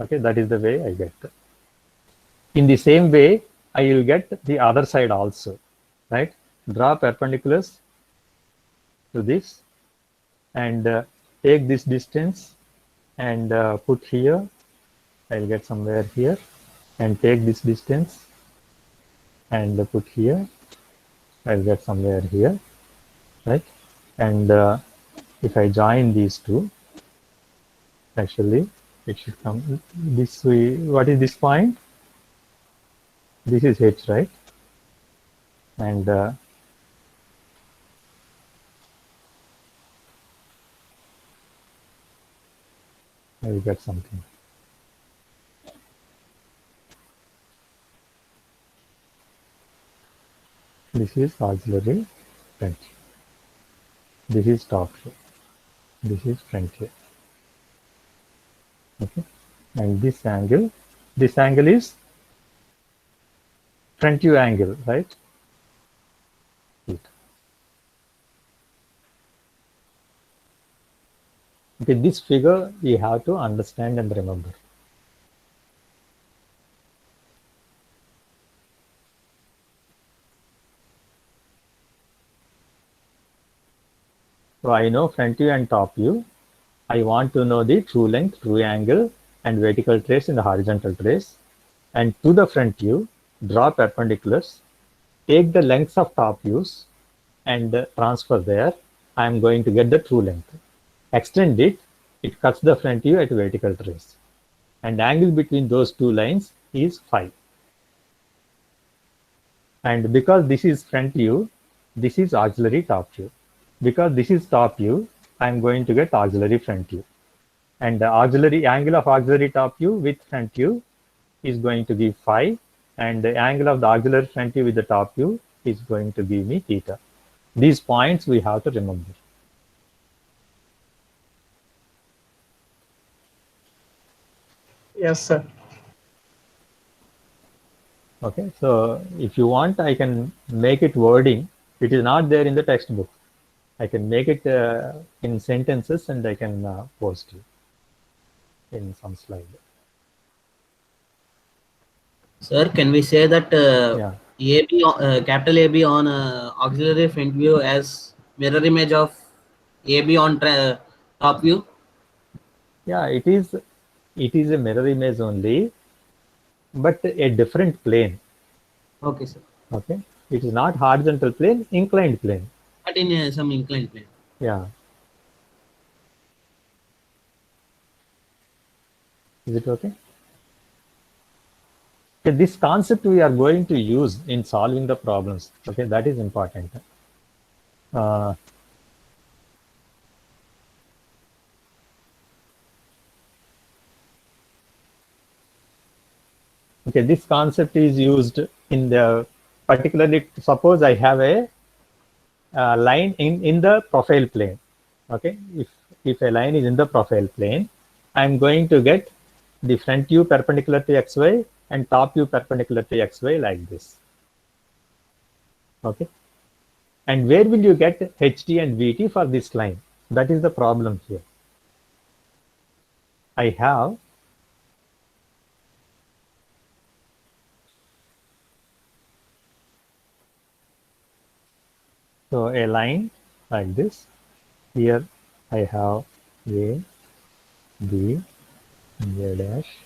Okay, that is the way I get. In the same way, I will get the other side also, right? Draw perpendiculars to this and take this distance and put here. I'll get somewhere here and take this distance and put here. I'll get somewhere here, right? And if I join these two, actually it should come this way. What is this point? This is H, right? And I will get something. This is auxiliary front. This is top view. This is front view. Okay, and this angle is front view angle, right? Okay, this figure you have to understand and remember. So I know front view and top view. I want to know the true length, true angle, and vertical trace in the horizontal trace. And to the front view, draw perpendiculars, take the lengths of top views and transfer there. I am going to get the true length. Extend it, it cuts the front view at vertical trace. And angle between those two lines is phi. And because this is front view, this is auxiliary top view. Because this is top view, I am going to get auxiliary front view. And the auxiliary angle of auxiliary top view with front view is going to give phi, and the angle of the auxiliary front view with the top view is going to give me theta. These points we have to remember. Yes, sir. Okay, so if you want, I can make it wording. It is not there in the textbook. I can make it in sentences and I can post you in some slide. Sir, can we say that Yeah. AB, capital AB on auxiliary front view as mirror image of AB on top view? Yeah, it is a mirror image only, but a different plane. Okay, sir. Okay, it is not horizontal plane, inclined plane. But in some inclined plane. Yeah. Is it okay? Okay, this concept we are going to use in solving the problems. Okay, that is important. Okay, this concept is used in the particularly, suppose I have a line in the profile plane. Okay, if a line is in the profile plane, I'm going to get the front view perpendicular to xy and top view perpendicular to xy like this. Okay, and where will you get ht and vt for this line? That is the problem here. I have so a line like this. Here I have a, b, a dash,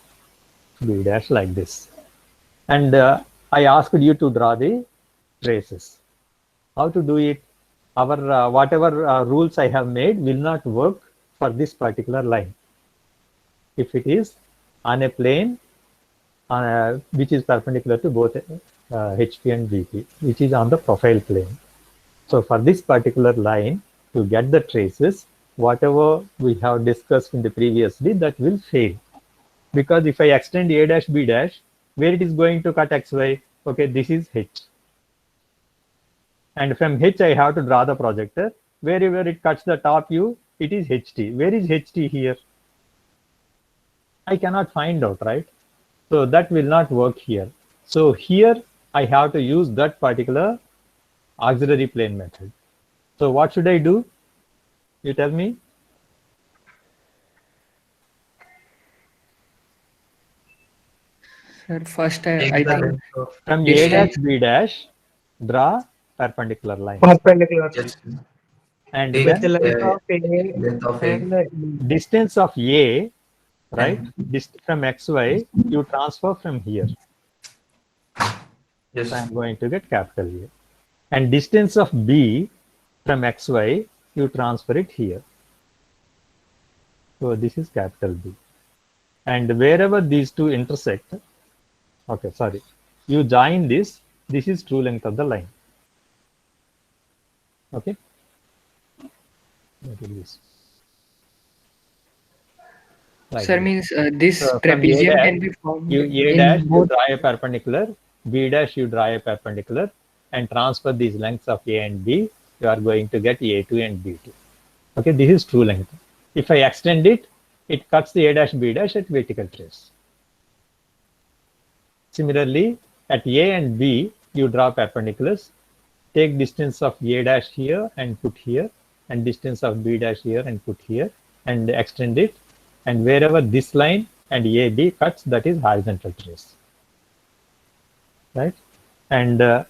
b dash like this. And I asked you to draw the traces. How to do it? Our whatever rules I have made will not work for this particular line. If it is on a plane which is perpendicular to both HP and VP, which is on the profile plane. So for this particular line, to get the traces, whatever we have discussed in the previously, that will fail. Because if I extend A dash B dash, where it is going to cut XY? Okay, this is H. And from H, I have to draw the projector. Wherever it cuts the top view, it is HT. Where is HT here? I cannot find out, right? So that will not work here. So here, I have to use that particular auxiliary plane method. So what should I do? You tell me. Sir, first Take I the think length of From A distance. dash B dash, draw perpendicular lines. Perpendicular. Just And take With the then length of A length of A. and distance of A, right? And From XY, you transfer from here. yes. So I'm going to get capital A. And distance of B from XY, you transfer it here. So this is capital B. And wherever these two intersect, okay, sorry, you join this, this is true length of the line. Okay. What is this? Like sir this. means this So from trapezium A dash, can be formed A in dash, you both. draw a perpendicular, B dash, you draw a perpendicular, and transfer these lengths of A and B, you are going to get A2 and B2. Okay, this is true length. If I extend it, it cuts the A dash B dash at vertical trace. Similarly, at A and B, you draw perpendiculars, take distance of A dash here and put here, and distance of B dash here and put here, and extend it. And wherever this line and AB cuts, that is horizontal trace. Right? And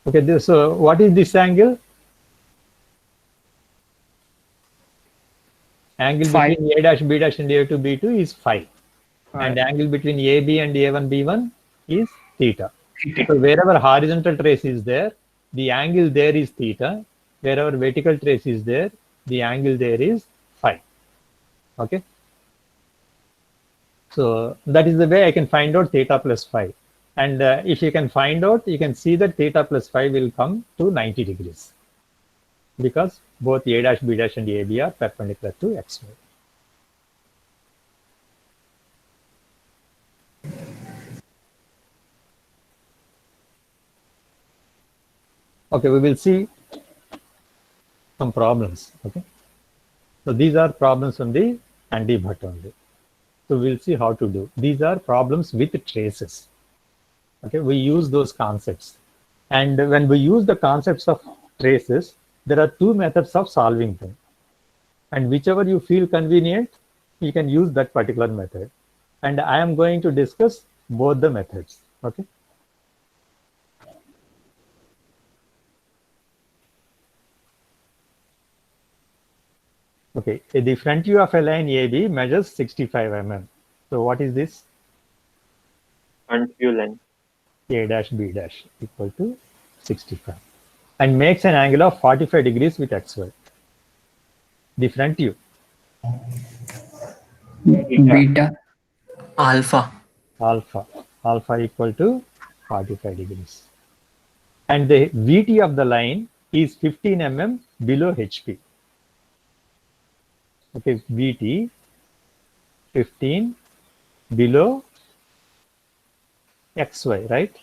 okay, so what is this angle? Angle Phi. between A dash B dash and A2 B2 is phi. Phi. And angle between AB and A1 B1 is theta. So wherever horizontal trace is there, the angle there is theta. Wherever vertical trace is there, the angle there is phi. Okay. So that is the way I can find out theta plus phi. And if you can find out, you can see that theta plus phi will come to 90 degrees. Because both A dash, B dash and AB are perpendicular to XY. Okay, we will see some problems. Okay, so these are problems from the Andy Bhatt only. So we'll see how to do. These are problems with traces. Okay, we use those concepts. And when we use the concepts of traces, there are two methods of solving them. And whichever you feel convenient, you can use that particular method. And I am going to discuss both the methods. Okay. Okay, the front view of a line AB measures 65 mm. So what is this? front view length. A dash B dash equal to 65 and makes an angle of 45 degrees with XY. The front view. Beta. Alpha. Alpha equal to 45 degrees. And the VT of the line is 15 mm below HP. Okay, VT 15 below XY, right?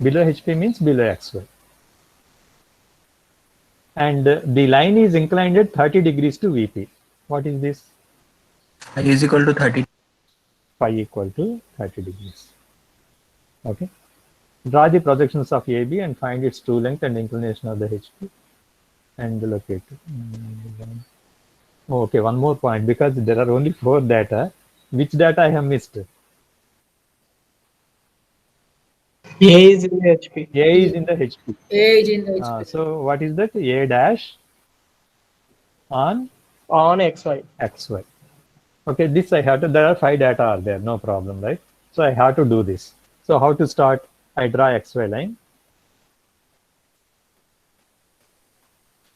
Below HP means below XY. And the line is inclined at 30 degrees to VP. What is this? I is equal to 30. Phi equal to 30 degrees. Okay. Draw the projections of AB and find its true length and inclination of the HP and locate it. Okay, one more point, because there are only 4 data. Which data I have missed? A is in the HP. A is in the HP. A is in the HP. So what is that? A dash on On XY. XY. Okay, this I have to, there are 5 data are there, no problem, right? So I have to do this. So how to start? I draw XY line.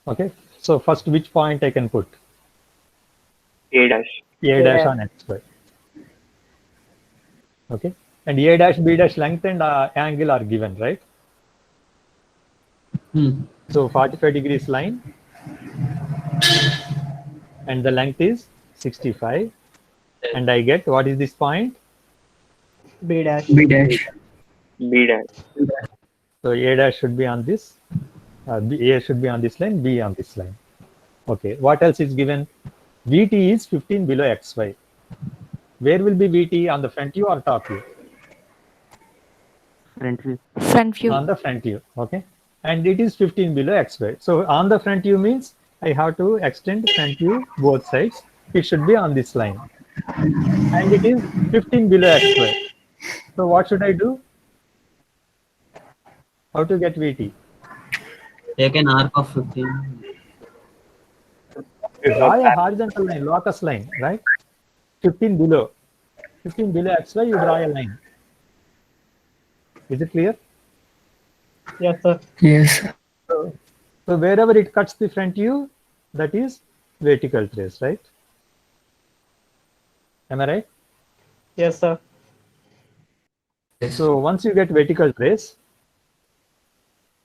Okay, so first which point I can put? A dash. A dash on XY. Okay, and A dash, B dash length and angle are given, right? So 45 degrees line and the length is 65, and I get, what is this point? B dash. B dash. B dash. So A dash should be on this, A should be on this line, B on this line. Okay, what else is given? VT is 15 below XY. Where will be VT, on the front view or top view? Front view. Front view. On the front view, okay. And it is 15 below XY. So on the front view means I have to extend front view both sides. It should be on this line. And it is 15 below XY. So what should I do? How to get VT? Take an arc of 15. Draw a horizontal line, locus line, right? 15 below. 15 below XY, you draw a line. Is it clear? Yes, sir. Yes. So wherever it cuts the front view, that is vertical trace, right? Am I right? Yes, sir. So once you get vertical trace,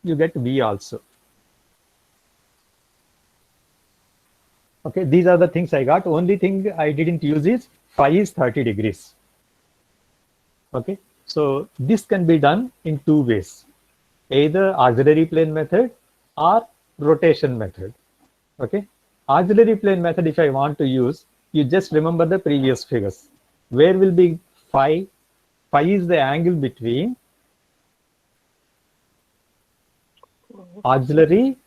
you get V also. Okay, these are the things I got. Only thing I didn't use is phi is 30 degrees. Okay, so this can be done in 2 ways, either auxiliary plane method or rotation method. Okay, auxiliary plane method, if I want to use, you just remember the previous figures. Where will be phi? Phi is the angle between auxiliary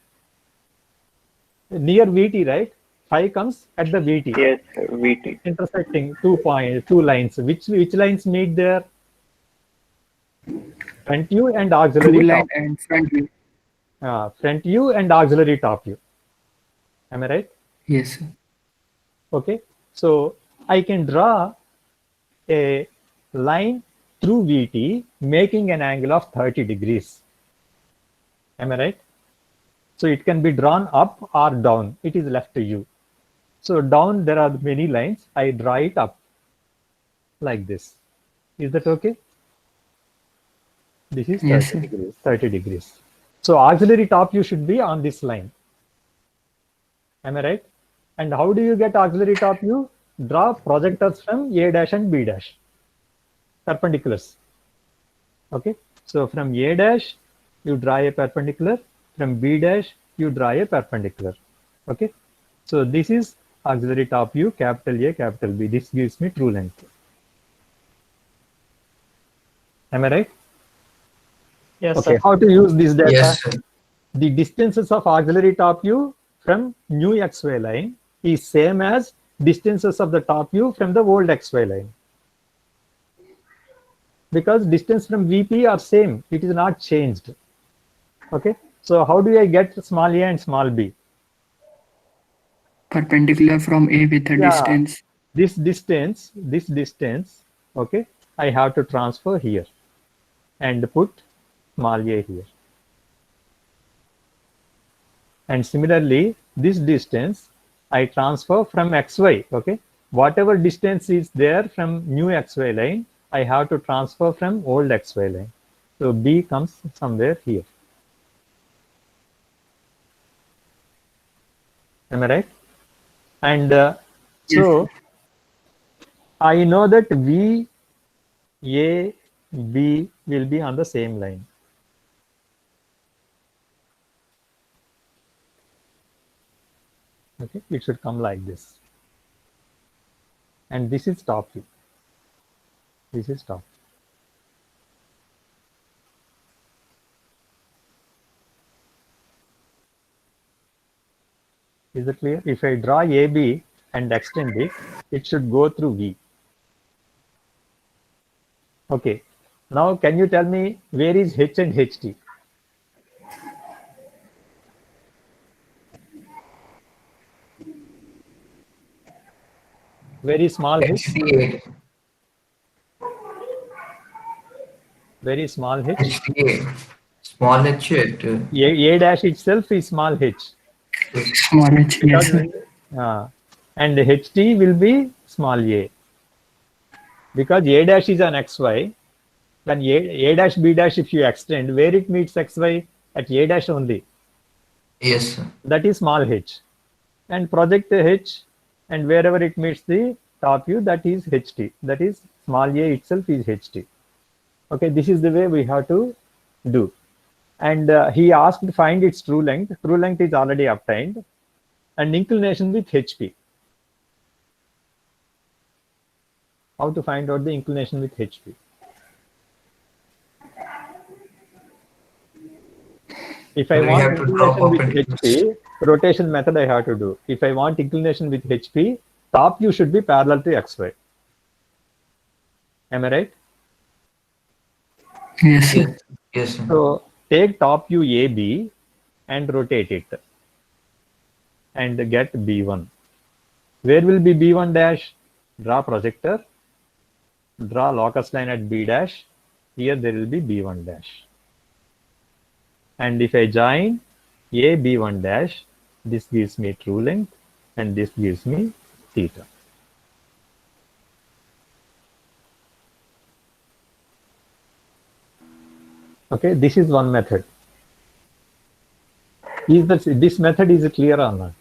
near VT, right? Phi comes at the VT. Yes, sir. VT. Intersecting 2 lines. Which lines meet there? Front view and auxiliary True top. line and front view. Front view and auxiliary top view. Am I right? Yes, sir. Okay. So I can draw a line through VT making an angle of 30 degrees. Am I right? So it can be drawn up or down. It is left to you. So down, there are many lines. I draw it up like this. Is that okay? This is 30 Yes, sir. degrees. 30 degrees. So auxiliary top view should be on this line. Am I right? And how do you get auxiliary top view? Draw projectors from A dash and B dash. Perpendiculars. Okay. So from A dash, you draw a perpendicular. From B dash, you draw a perpendicular. Okay. So this is auxiliary top view, capital A, capital B. This gives me true length. Am I right? Yes, Okay. sir. How to use this data? Yes, sir. The distances of auxiliary top view from new XY line is same as distances of the top view from the old XY line. Because distance from VP are same, it is not changed. Okay. So how do I get small a and small b? Perpendicular from A with a Yeah. distance. This distance, okay, I have to transfer here and put small a here. And similarly, this distance I transfer from XY, okay. Whatever distance is there from new XY line, I have to transfer from old XY line. So B comes somewhere here. Am I right? And so I know that V, A, B will be on the same line. Okay, it should come like this. And this is top view. This is top. Is it clear? If I draw AB and extend it, it should go through V. Okay. Now, can you tell me where is H and HT? Very small H, HDA. very small H. HDA. Small h it. A dash itself is small h. Small h, yes, sir. And HT will be small a. Because A dash is an XY, then A dash B dash, if you extend, where it meets XY? At A dash only. Yes, sir. That is small h. And project the H, and wherever it meets the top view, that is HT. That is small a itself is HT. Okay, this is the way we have to do. And he asked to find its true length. True length is already obtained. And inclination with HP. How to find out the inclination with HP? If I We want have to draw inclination with HP, rotation method I have to do. If I want inclination with HP, top view should be parallel to XY. Am I right? Yes, sir. Yes, yes, sir. So take top view AB and rotate it and get B1. Where will be B1 dash? Draw projector. Draw locus line at B dash. Here there will be B1 dash. And if I join A B1 dash, this gives me true length and this gives me theta. Okay, this is one method. Is this method is clear or not?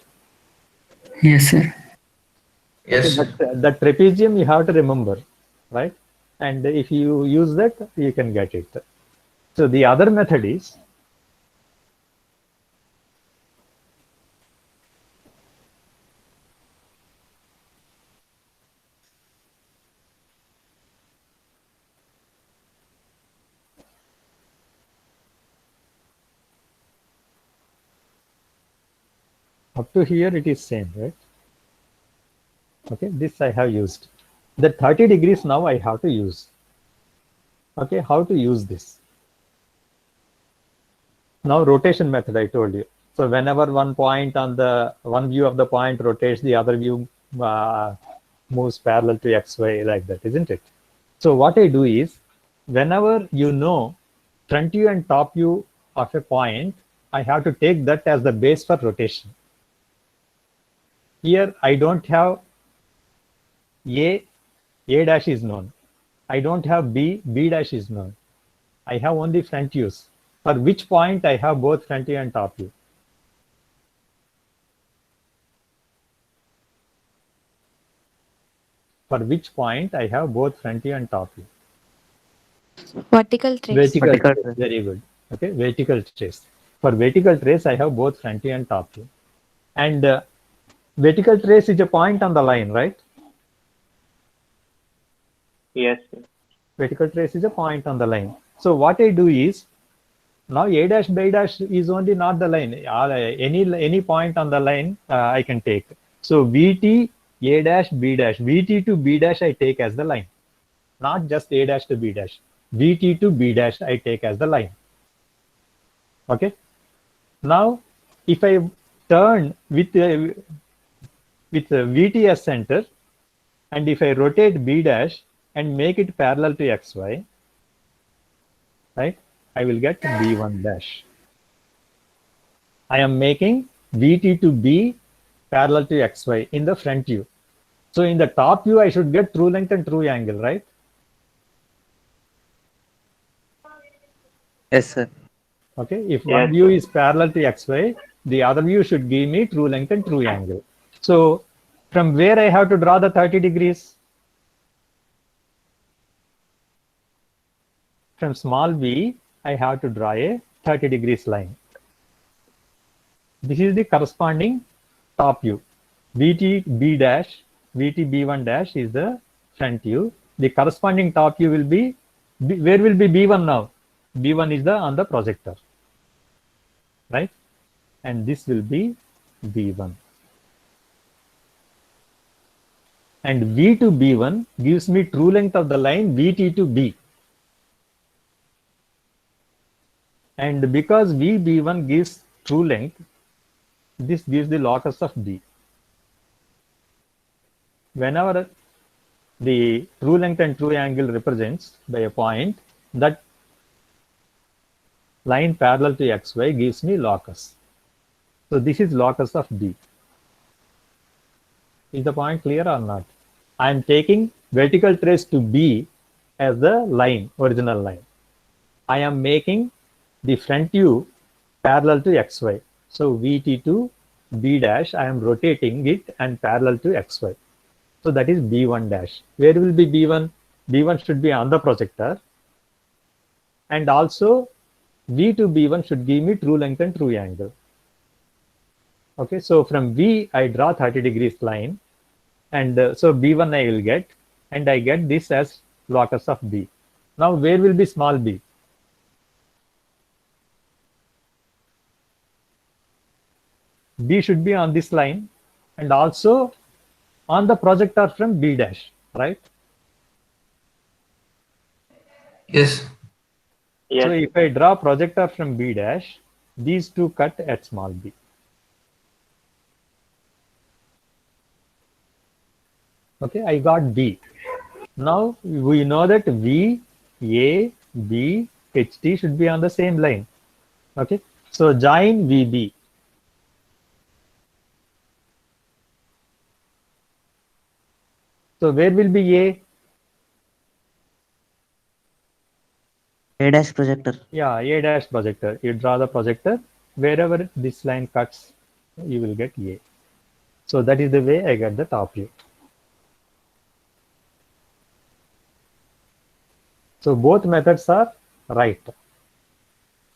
Yes, sir. Yes, Okay, sir. that trapezium you have to remember, right? And if you use that, you can get it. So the other method is up to here it is same, right? Okay, this I have used. The 30 degrees now I have to use. Okay, how to use this? Now rotation method I told you. So whenever one point on the one view of the point rotates, the other view moves parallel to XY like that, isn't it? So what I do is, whenever you know front view and top view of a point, I have to take that as the base for rotation. Here I don't have A dash is known. I don't have B dash is known. I have only front views. For which point I have both front view and top view. For which point I have both front view and top view. Vertical trace. Vertical Vertical trace. trace. Very good. Okay, vertical trace. For vertical trace, I have both front view and top view. And vertical trace is a point on the line, right? Yes, sir. Vertical trace is a point on the line. So what I do is, now A dash B dash is only not the line. Any point on the line I can take. So VT A dash B dash. VT to B dash I take as the line. Not just A dash to B dash. VT to B dash I take as the line. Okay. Now, if I turn with VT as center, and if I rotate B dash and make it parallel to XY, right, I will get B1 dash. I am making VT to B parallel to XY in the front view. So in the top view, I should get true length and true angle, right? Yes, sir. Okay, if one view is parallel to XY, the other view should give me true length and true angle. So from where I have to draw the 30 degrees? From small v, I have to draw a 30 degrees line. This is the corresponding top view. VT B dash, VT B1 dash is the front view. The corresponding top view will be, where will be B1 now? B1 is on the projector, right? And this will be B1. and V to B1 gives me true length of the line VT to B. And because VB1 gives true length, this gives the locus of B. Whenever the true length and true angle represents by a point, that line parallel to XY gives me locus. So this is locus of B. Is the point clear or not? I am taking vertical trace to B as the line, original line. I am making the front view parallel to XY. So VT to B dash, I am rotating it and parallel to XY. So that is B1 dash. Where will be B1? B1 should be on the projector. And also V to B1 should give me true length and true angle. Okay, so from V, I draw 30 degrees line. And so B1 I will get, and I get this as locus of B. Now where will be small b? B should be on this line and also on the projector from B dash, right? Yes. So if I draw projector from B dash, these two cut at small b. Okay, I got B. Now we know that V, A, B, HT should be on the same line. Okay, so join VB. So where will be A? A dash projector. Yeah, A dash projector. You draw the projector. Wherever this line cuts, you will get A. So that is the way I get the top view. So both methods are right.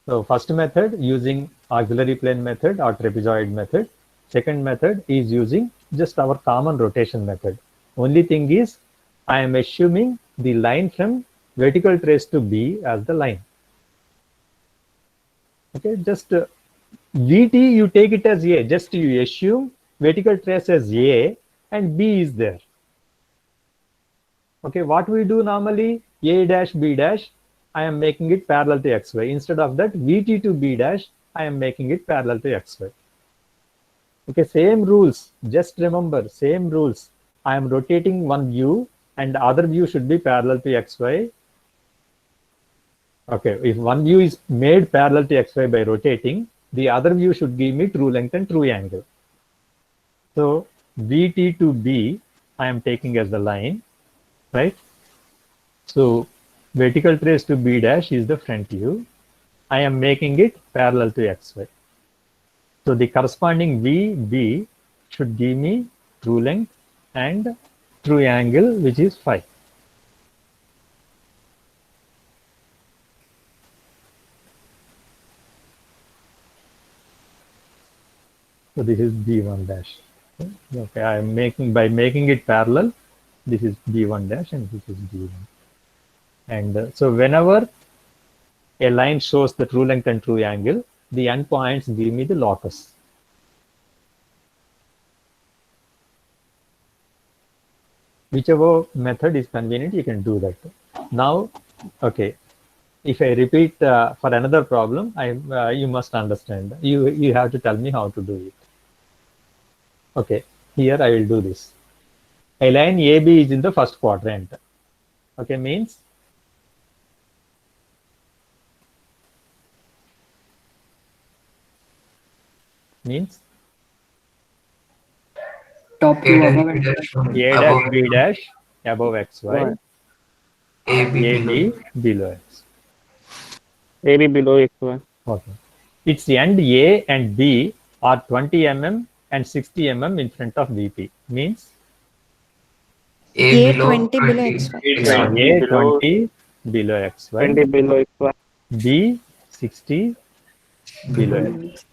So first method using auxiliary plane method or trapezoid method. Second method is using just our common rotation method. Only thing is I am assuming the line from vertical trace to B as the line. Okay, just VT you take it as A, just you assume vertical trace as A and B is there. Okay, what we do normally, A dash, B dash, I am making it parallel to XY. Instead of that, VT to B dash, I am making it parallel to XY. Okay, same rules, just remember, same rules. I am rotating one view and the other view should be parallel to XY. Okay, if one view is made parallel to XY by rotating, the other view should give me true length and true angle. So VT to B, I am taking as the line, right? So vertical trace to B dash is the front view. I am making it parallel to XY. So the corresponding VB should give me true length and true angle, which is phi. So this is B1 dash. Okay, I am making, by making it parallel, this is B1 dash and this is B1. And so whenever a line shows the true length and true angle, the endpoints give me the locus. Whichever method is convenient, you can do that. Now, okay, if I repeat for another problem, you must understand. You have to tell me how to do it. Okay, here I will do this. A line AB is in the first quadrant. Okay, means Top A view dash, above B and dash from A above dash B dash above XY, AB AB below. below X. AB below XY. Okay. Its end A and B are 20 mm and 60 mm in front of VP. Means A A below 20 below 20. XY. A below 20 below XY, 20 below XY. B 60 below X.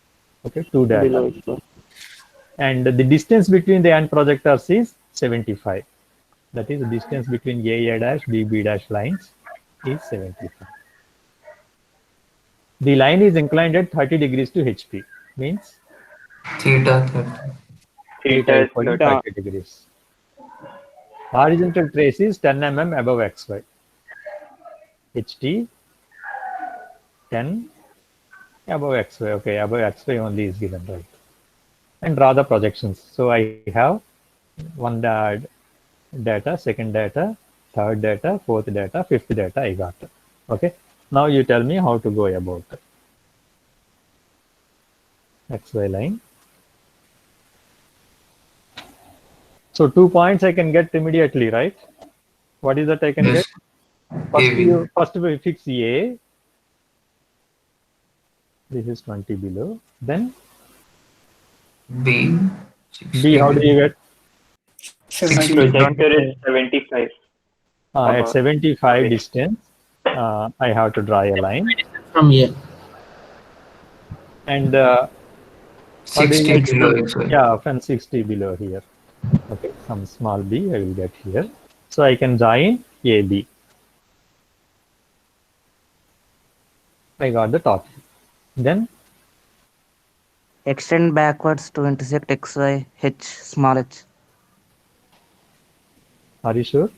Okay, 2 dash. Below XY. And the distance between the end projectors is 75. That is the distance between A dash, B dash lines is 75. The line is inclined at 30 degrees to HP. Means Theta 30. theta equal to 30 degrees. Horizontal trace is 10 mm above XY. HT 10 above XY. Okay, above XY only is given, right? And draw the projections. So I have one data, second data, third data, fourth data, fifth data I got. Okay. Now you tell me how to go about it. XY line. So 2 points I can get immediately, right? What is that I can Yes. get? First AB. we fix A. This is 20 below. Then B. B, how do you get? 60. Projector is 75. At 75 distance, I have to draw a line. From here. And 60 below XY. yeah, from 60 below here. Okay, some small b I will get here. So I can join AB. I got the top. Then Extend backwards to intersect XY, H, small h. are you sure?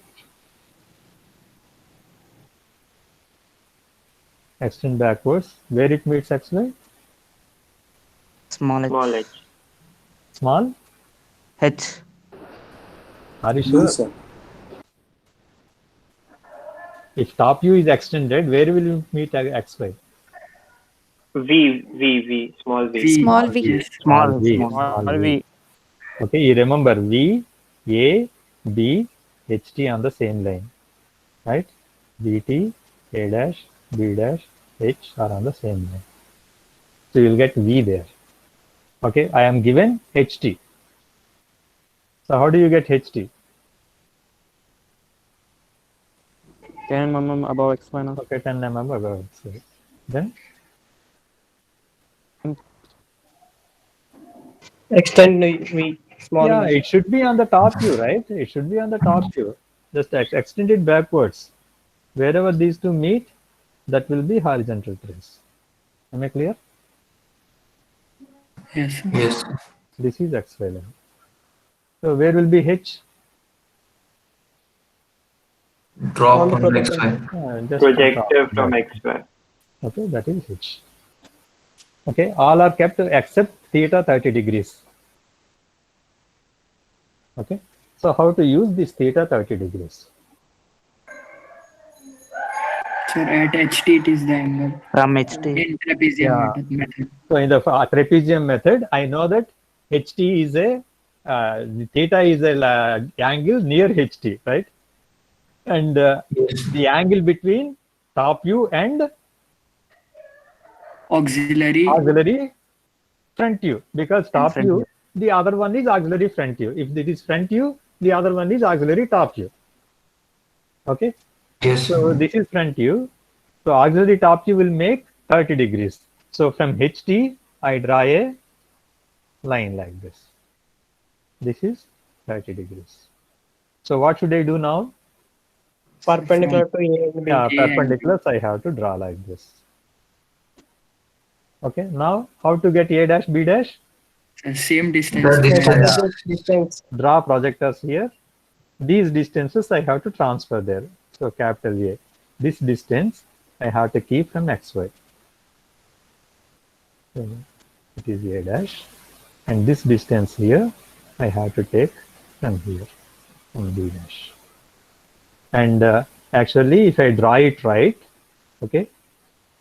Extend backwards. Where it meets XY? Small h. Small h. Small? H. Are you sure? If top view is extended, where will you meet XY? V. Small v. Small v. Yes. Small v. Small v. Okay, you remember V, A, B, HT on the same line, right? BT, A dash, B dash, H are on the same line. So you'll get V there. Okay, I am given HT. So how do you get HT? 10 mm above XY now. Okay, 10 mm above. So then Extend V. Small yeah, it should be on the top view, right? It should be on the top view. Just extend it backwards. Wherever these two meet, that will be horizontal trace. Am I clear? Yes, sir. Yes. This is XY line. So where will be H? Drop on XY. Just Projector drop from that. XY. Okay, that is H. Okay, all are kept except theta 30 degrees. Okay, so how to use this theta 30 degrees? Sir, at HT it is the angle. From HT. In trapezium method. So in the trapezium method, I know that HT is theta is a angle near HT, right? And the angle between top view and Auxiliary front view, because top front view, view. the other one is auxiliary front view. If it is front view, the other one is auxiliary top view. Okay, Yes. so this is front view. So auxiliary top view will make 30 degrees. So from HT, I draw a line like this. This is 30 degrees. So what should I do now? Perpendicular to A and B. Yeah, perpendiculars I have to draw like this. Okay, now how to get A dash, B dash? Same distance. The Distance. Draw projectors here. These distances I have to transfer there. So capital A. This distance I have to keep from XY. So it is A dash. And this distance here I have to take from here, from B dash. And actually, if I draw it right, okay,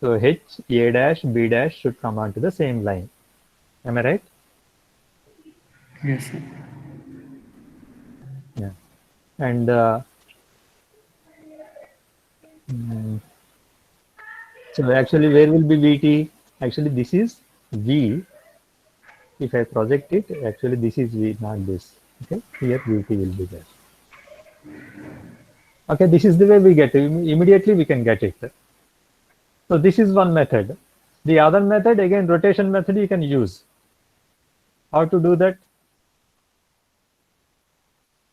so H, A dash, B dash should come onto the same line. Am I right? Yes, sir. Yeah. And so actually, where will be VT? Actually, this is V. If I project it, actually, this is V, not this. Okay, here VT will be there. Okay, this is the way we get it. Immediately we can get it. So this is one method. The other method, again, rotation method you can use. How to do that?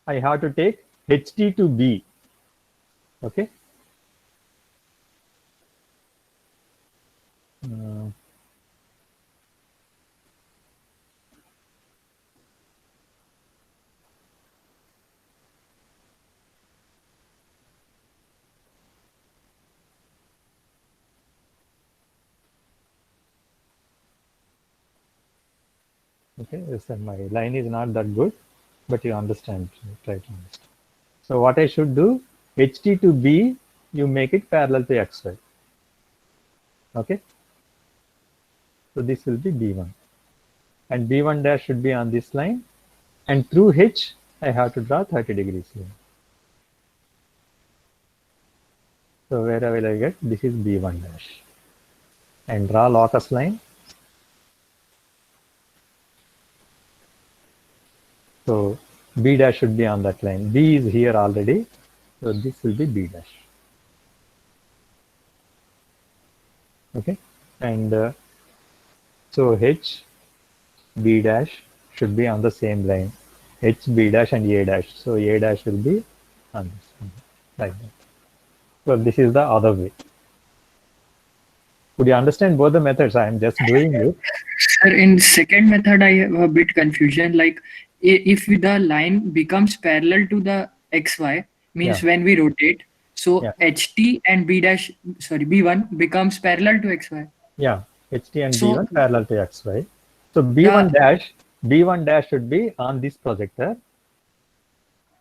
I have to take HT to B. Okay. Okay, so my line is not that good, but you understand, try to understand. So what I should do, HT to B, you make it parallel to XY. Okay. So this will be B1. And B1 dash should be on this line. And through H, I have to draw 30 degrees line. So where will I get? This is B1 dash. And draw locus line. So B dash should be on that line. B is here already. So this will be B dash. Okay. And so H, B dash should be on the same line. H, B dash and A dash. So A dash will be on this, like that. So this is the other way. Could you understand both the methods? I am just doing it. Sir, in second method, I have a bit confusion. Like if the line becomes parallel to the XY, means Yeah. when we rotate, so Yeah. HT and B dash, sorry, B1 becomes parallel to XY. Yeah, HT and So- B1 parallel to XY. So B1 dash should be on this projector,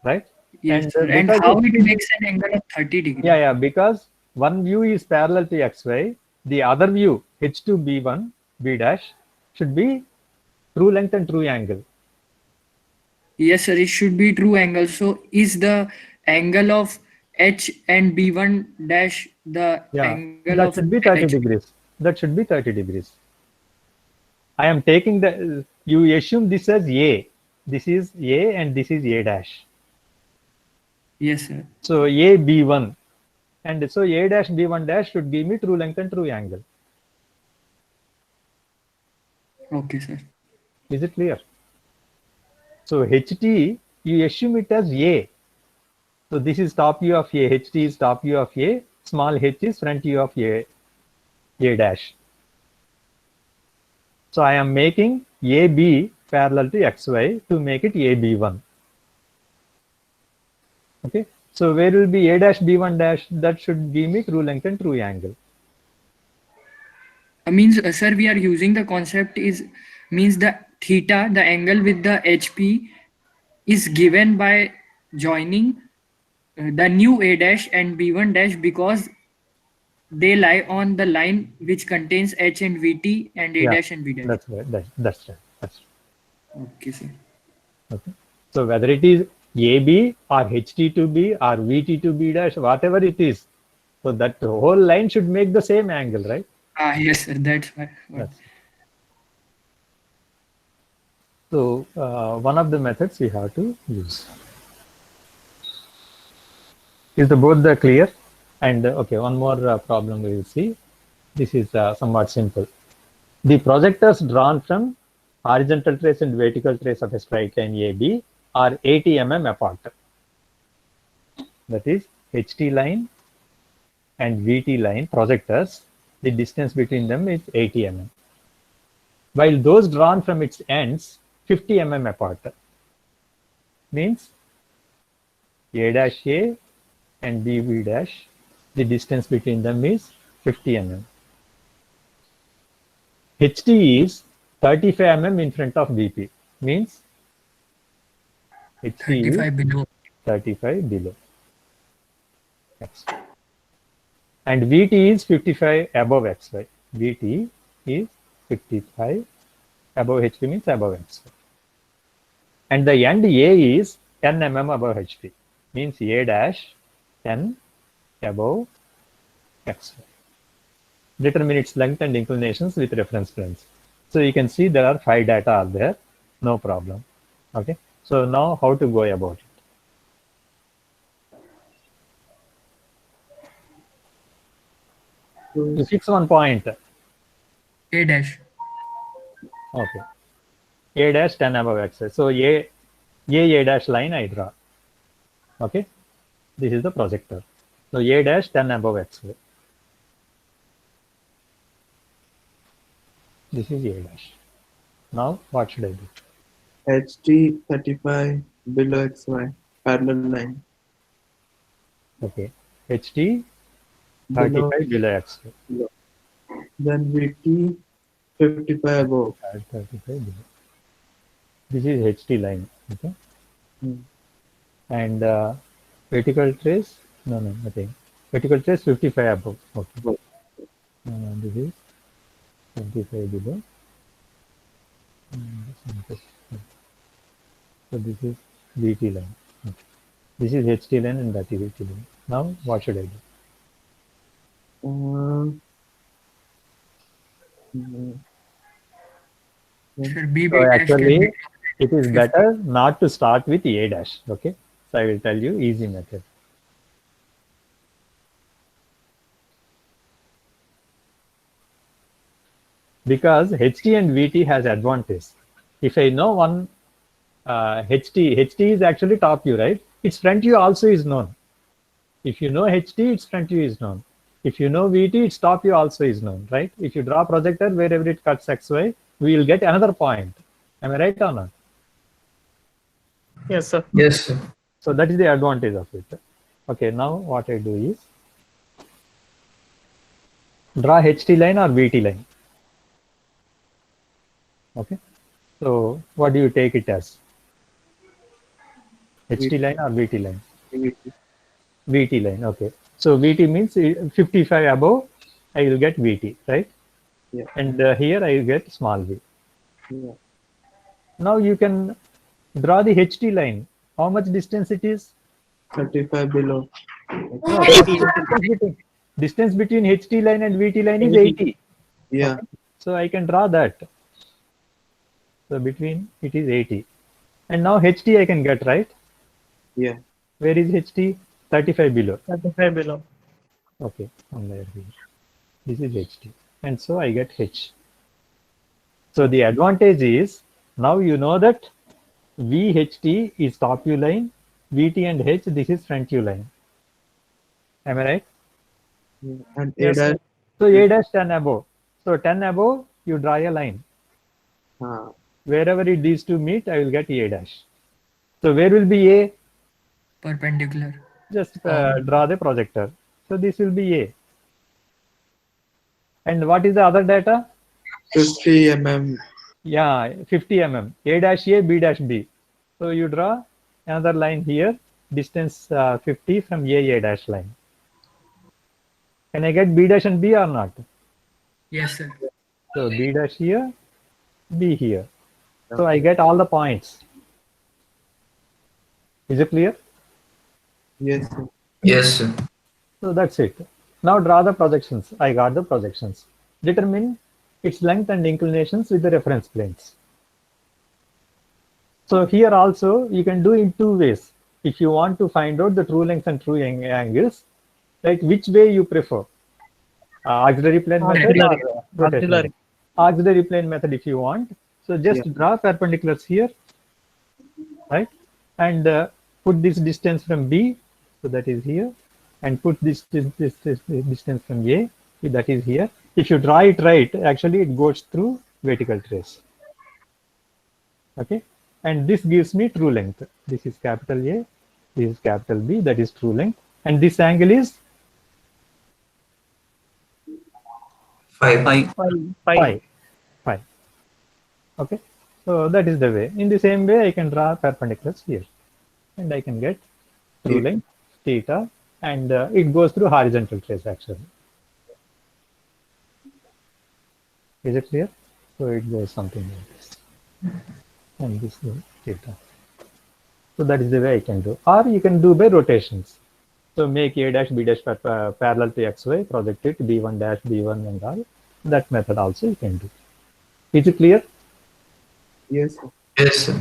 right? Yes, And, sir. And because how it- it makes an angle of 30 degrees. Yeah, because one view is parallel to XY, the other view, H2 B1, B dash, should be true length and true angle. Yes, sir. It should be true angle. So is the angle of H and B1 dash the Yeah, angle that of should be 30 H? degrees. That should be 30 degrees. I am taking you assume this as A. This is A and this is A dash. Yes, sir. So A B1. And so A dash B1 dash should give me true length and true angle. Okay, sir. Is it clear? So HT, you assume it as A. So this is top view of A. HT is top view of A. Small h is front view of A dash. So I am making AB parallel to XY to make it AB1. Okay. So where will be A dash B1 dash? That should give me true length and true angle. Means, sir, we are using the concept is means the theta, the angle with the HP is given by joining the new A dash and B1 dash because they lie on the line which contains H and VT and A Yeah, dash and B dash. That's right. That's right. That's right. Okay, sir. Okay. So whether it is AB or HT to B or VT to B dash, whatever it is, so that whole line should make the same angle, right? Yes, sir. That's why. Yes. So one of the methods we have to use. Is the both the clear? And okay, one more problem we will see. This is somewhat simple. The projectors drawn from horizontal trace and vertical trace of a straight line AB are 80 mm apart. That is HT line and VT line projectors, the distance between them is 80 mm. While those drawn from its ends 50 mm apart. Means A dash A and BB dash, the distance between them is 50 mm. HT is 35 mm in front of BP. Means HT is 35 below. 35 below. X. And VT is 55 above XY. VT is 55 above HP means above XY. And the end A is 10 mm above HP. Means A dash 10 above XY. Determine its length and inclinations with reference planes. So you can see there are 5 data are there. No problem. Okay. So now how to go about it? You fix one point. A dash. Okay. A dash 10 above XY. So A dash line I draw. Okay. This is the projector. So A dash 10 above XY. This is A dash. Now what should I do? HT 35 below XY parallel line. Okay. HT 35 below XY. Then VT 55 above. 35 below. This is HT line. Okay. Hmm. And vertical trace, no, nothing. Vertical trace 55 above. Okay. This is 25 below. So this is VT line. Okay. This is HT line and that is VT line. Now what should I do? Should BB So dash can actually, be it is better not to start with A dash. Okay. So I will tell you easy method. Because HT and VT has advantage. If I know one HT is actually top view, right? Its front view also is known. If you know HT, its front view is known. If you know VT, its top view also is known, right? If you draw projector wherever it cuts XY, we will get another point. Am I right or not? Yes, sir. Yes, sir. So that is the advantage of it. Okay, now what I do is draw HT line or VT line. Okay. So what do you take it as? HT line or VT line? VT line. Okay. So VT means 55 above, I will get VT, right? Yeah. And here I will get small v. Yeah. Now you can draw the HT line. How much distance it is? 35 below. No, distance between HT line and VT line is 80. Yeah. Okay. So I can draw that. So between it is 80. And now HT I can get, right? Yeah. Where is HT? 35 below. 35 below. Okay, somewhere here. This is HT. And so I get H. So the advantage is now you know that VHT is top view line, VT and H, this is front view line. Am I right? Yeah. And Yes, A dash. So A dash 10 above. So 10 above, you draw a line. Wherever these two meet, I will get A dash. So where will be A? perpendicular. Just draw the projector. So this will be A. And what is the other data? 50 mm. Yeah, 50 mm. A dash A, B dash B. So you draw another line here, distance 50 from A dash line. Can I get B dash and B or not? Yes, sir. So B dash here, B here. So I get all the points. Is it clear? Yes, sir. Yes, sir. So that's it. Now draw the projections. I got the projections. Determine its length and inclinations with the reference planes. So here also you can do in two ways. If you want to find out the true length and true angles, like which way you prefer? Auxiliary plane method or rotational? Auxiliary plane method if you want. So just draw perpendiculars here, right? And put this distance from B, so that is here, and put this distance from A, that is here. If you draw it right, actually it goes through vertical trace. Okay, and this gives me true length. This is capital A, this is capital B, that is true length, and this angle is 5. Phi. Okay, so that is the way. In the same way, I can draw perpendiculars here, and I can get true length theta, and it goes through horizontal trace actually. Is it clear? So it goes something like this, and this is theta. So that is the way I can do. Or you can do by rotations. So make A dash B dash parallel to XY, project it B1 dash B1 and all. That method also you can do. Is it clear? Yes, sir. Yes, sir.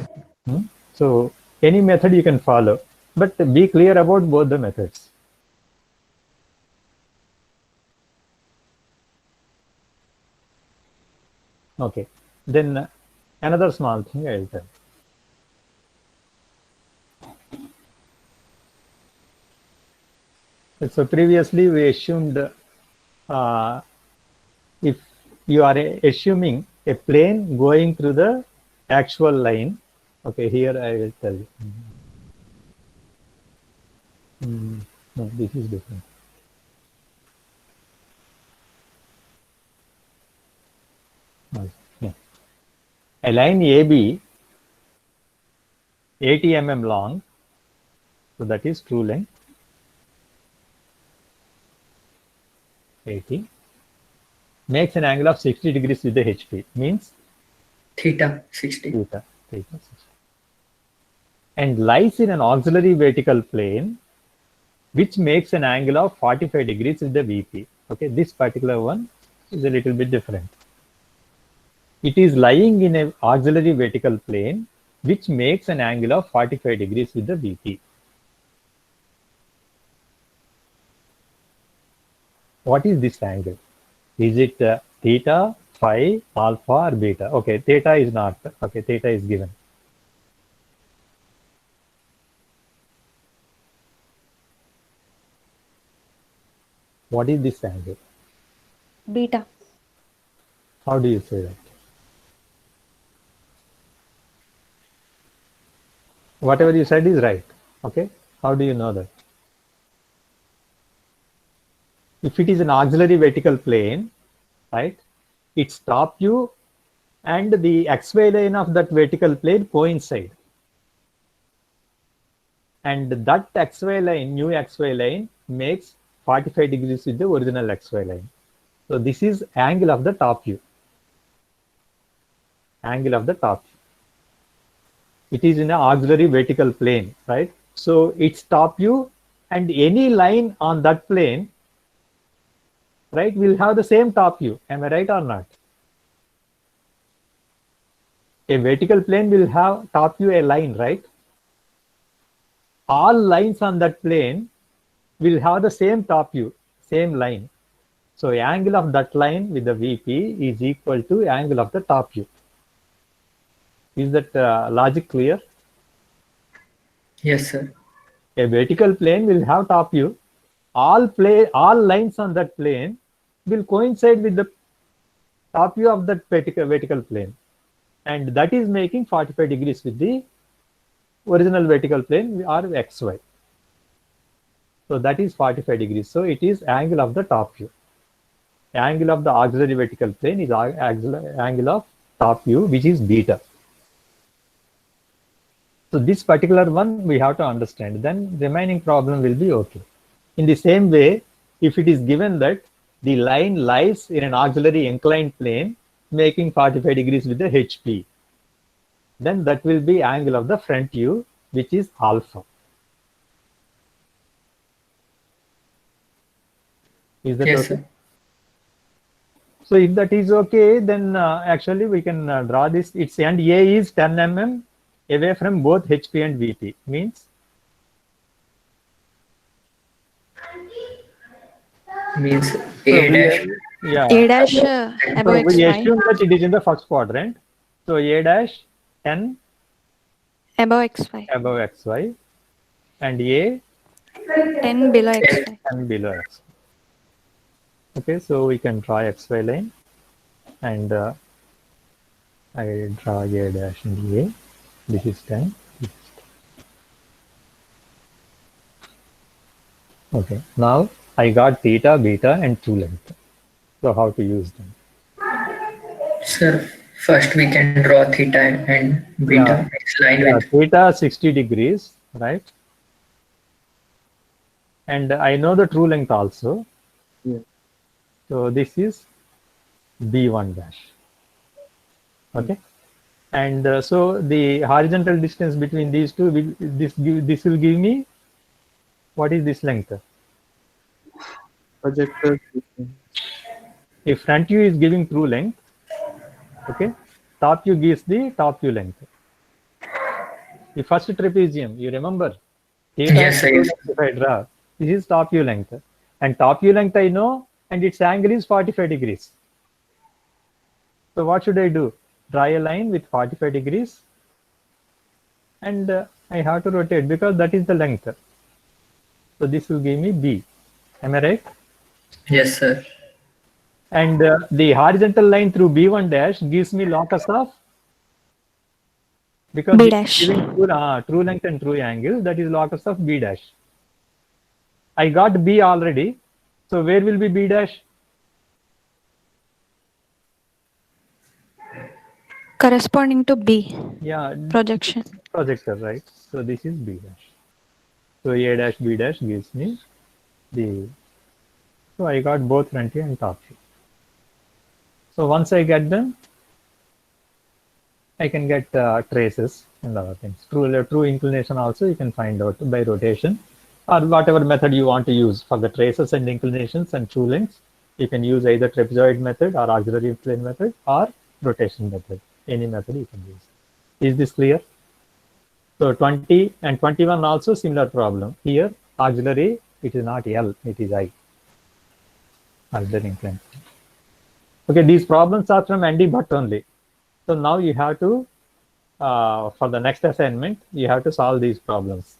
So any method you can follow, but be clear about both the methods. Okay, then another small thing I will tell. So previously we assumed if you are assuming a plane going through the actual line, okay, here I will tell you. No, this is different. Yeah. A line AB 80 mm long. So that is true length. 80 makes an angle of 60 degrees with the HP, means Theta 60. theta 60. And lies in an auxiliary vertical plane, which makes an angle of 45 degrees with the VP. Okay, this particular one is a little bit different. It is lying in an auxiliary vertical plane, which makes an angle of 45 degrees with the VP. What is this angle? Is it theta, phi, alpha, or beta? Okay, theta is not. Okay, theta is given. What is this angle? Beta. How do you say that? Whatever you said is right. Okay, how do you know that? If it is an auxiliary vertical plane, right, its top view and the XY line of that vertical plane coincide. And that XY line, new XY line, makes 45 degrees with the original XY line. So this is angle of the top view. Angle of the top view. It is in an auxiliary vertical plane, right? So its top view and any line on that plane, right, will have the same top view. Am I right or not? A vertical plane will have top view a line, right? All lines on that plane will have the same top view, same line. So angle of that line with the VP is equal to angle of the top view. Is that logic clear? Yes, sir. A vertical plane will have top view. All lines on that plane will coincide with the top view of that vertical plane. And that is making 45 degrees with the original vertical plane or XY. So that is 45 degrees. So it is angle of the top view. Angle of the auxiliary vertical plane is angle of top view, which is beta. So this particular one we have to understand. Then remaining problem will be okay. In the same way, if it is given that the line lies in an auxiliary inclined plane, making 45 degrees with the HP, then that will be angle of the front view, which is alpha. Is that Yes, okay? sir. So if that is okay, then actually we can draw this. Its end A is 10 mm away from both HP and VP. Means Means so A dash. yeah. A dash above So we XY. assume that it is in the first quadrant. So A dash 10 Above XY. above XY and A 10 below XY. 10 below XY. Okay, so we can draw XY line and I draw A dash and A. This is 10. This is 10. Okay, now I got theta, beta, and true length. So how to use them? Sir, first we can draw theta and beta. It's line Yeah, with theta 60 degrees, right? And I know the true length also. Yeah. So this is B1 dash. Okay. And so the horizontal distance between these two, this will give me, what is this length? Projector. If front view is giving true length, okay, top view gives the top view length. The first trapezium, you remember? Theta Yes, and true yes. length if I draw, this is top view length. And top view length I know, and its angle is 45 degrees. So what should I do? Draw a line with 45 degrees and I have to rotate because that is the length. So this will give me B. Am I right? Yes, sir. And the horizontal line through B1 dash gives me locus of, because B it is dash. giving true length and true angle, that is locus of B dash. I got B already. So where will be B dash? Corresponding to B. Yeah, Projection. projector, right? So this is B dash. So A dash B dash gives me the. So I got both front view and top view. So once I get them, I can get traces and other things. True inclination also you can find out by rotation or whatever method you want to use for the traces and inclinations and true lengths. You can use either trapezoid method or auxiliary plane method or rotation method. Any method you can use. Is this clear? So 20 and 21 also similar problem. Here auxiliary, it is not L, it is I. Auxiliary inclined. Okay, these problems are from Andy Bhatt only. So now you have to, for the next assignment, you have to solve these problems.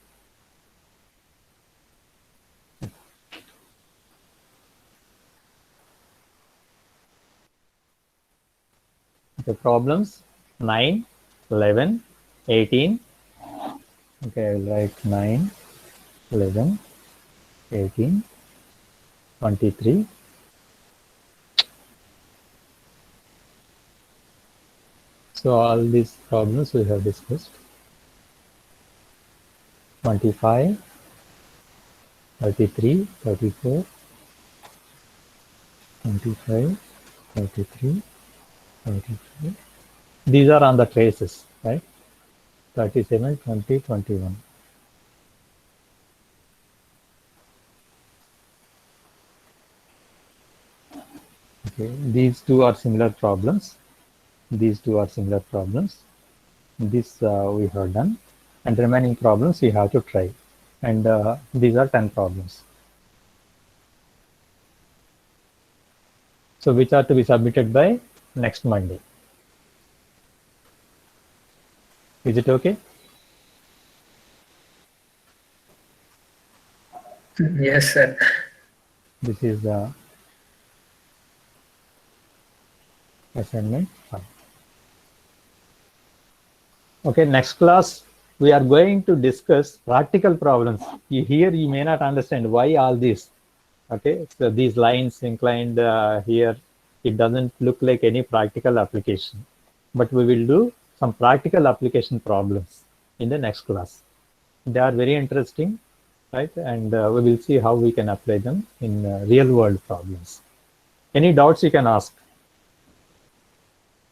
The problems 9, 11, 18. Okay, I will write 9, 11, 18, 23. So all these problems we have discussed. 25, 33, 34, 25, 33, 34. These are on the traces, right? 37, 20, 21. Okay, these two are similar problems. These two are similar problems. This we have done, and remaining problems we have to try. And these are 10 problems. So which are to be submitted by next Monday. Is it okay? Yes, sir. This is the assignment 5. Okay, next class we are going to discuss practical problems. Here you may not understand why all this. Okay, so these lines inclined here, it doesn't look like any practical application. But we will do some practical application problems in the next class. They are very interesting, right? And we will see how we can apply them in real world problems. Any doubts you can ask?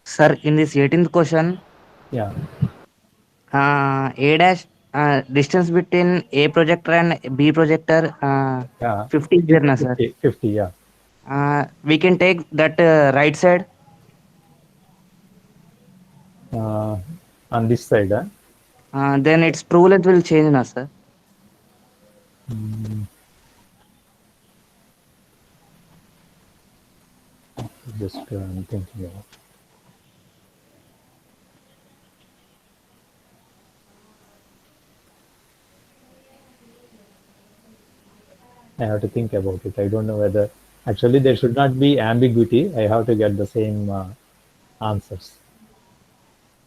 Sir, in this 18th question, Yeah. A dash distance between A projector and B projector Yeah. 50 is there, na, sir? 50, yeah. We can take that right side. On this side, Then its true length will change, na, sir? Just I'm thinking about. I have to think about it. I don't know whether actually there should not be ambiguity. I have to get the same answers.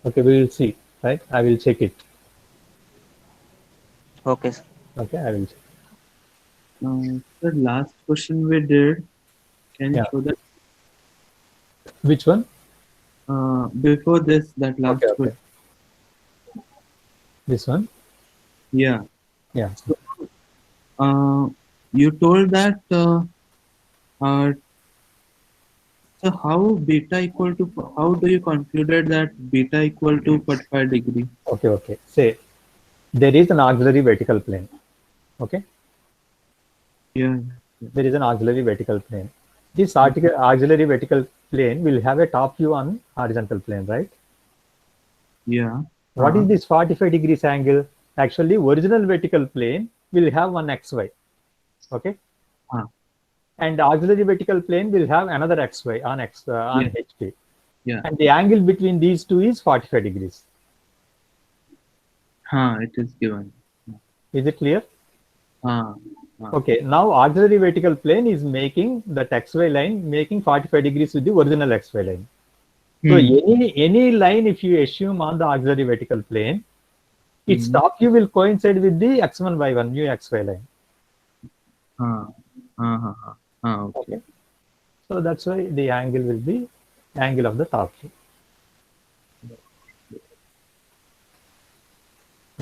Okay, we will see, right? I will check it. Okay, sir. Okay, I will check. The last question we did, can you Yeah. show that? Which one? Before this, that last Okay, question. okay. This one? Yeah. Yeah. You told that so how beta equal to, how do you concluded that beta equal to 45 degree? Okay, okay. Say there is an auxiliary vertical plane. Okay. Yeah. There is an auxiliary vertical plane. This auxiliary vertical plane will have a top view on horizontal plane, right? Yeah. What is this 45 degrees angle? Actually, original vertical plane will have one XY. Okay. And the auxiliary vertical plane will have another XY on HP. Yeah. And the angle between these two is 45 degrees. It is given. Is it clear? Ah. Okay. Now auxiliary vertical plane is making that XY line making 45 degrees with the original XY line. So any line if you assume on the auxiliary vertical plane, its top view will coincide with the X1 Y1 new XY line. Okay. Okay. So that's why the angle will be angle of the top view.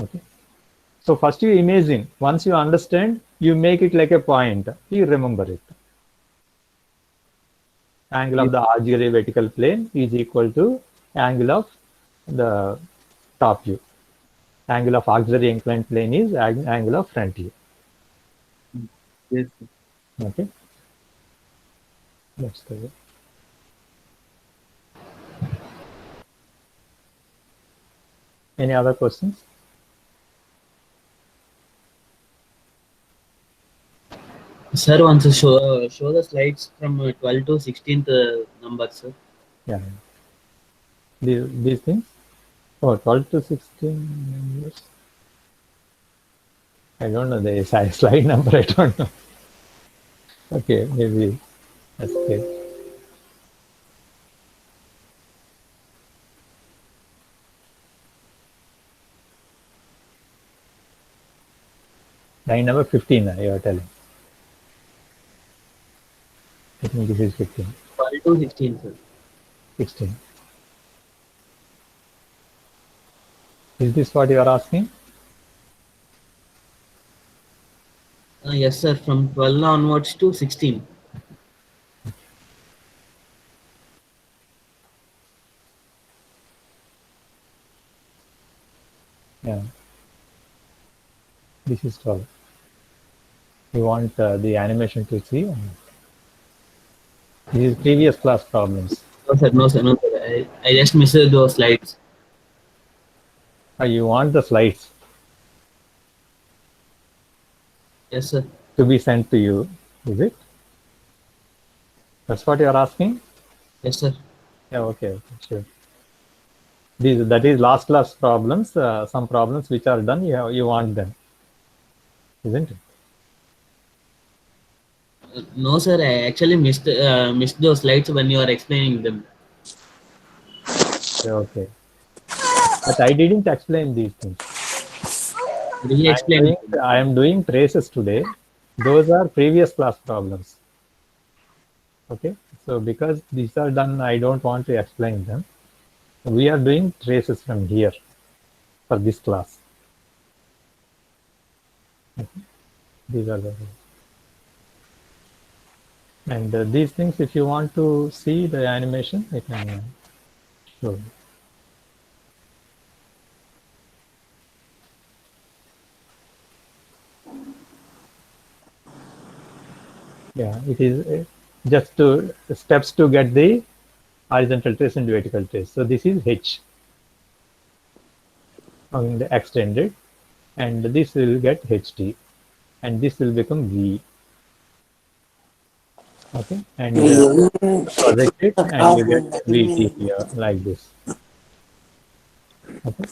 Okay. So first you imagine, once you understand, you make it like a point, you remember it. Angle of the auxiliary vertical plane is equal to angle of the top view. Angle of auxiliary inclined plane is angle of front view. Yes, sir. Okay. That's the way. Any other questions? Sir wants to show the slides from 12 to 16th number, sir. Yeah. These things. Oh, 12 to 16 years. I don't know the slide number. I don't know. Okay, maybe that's okay. Line number 15, you are telling. I think this is 15. 12 to 16, sir. 16. Is this what you are asking? Yes, sir. From 12 onwards to 16. Yeah. This is 12. You want the animation to see? This is previous class problems. No, sir. No, sir. No, sir. I just missed those slides. You want the slides Yes, sir. to be sent to you, is it? That's what you are asking? Yes, sir. Yeah, okay, sure. That is last class problems. Some problems which are done, you want them, isn't it? No, sir. I actually missed those slides when you are explaining them. Yeah, okay. But I didn't explain these things. Re-explain. I am doing traces today. Those are previous class problems. Okay. So because these are done, I don't want to explain them. We are doing traces from here for this class. Okay. These are the. And these things, if you want to see the animation, I can show you. Yeah, it is just to steps to get the horizontal trace and vertical trace. So this is H on the extended, and this will get HT, and this will become V. Okay, and project it, and you get VT here like this. Okay,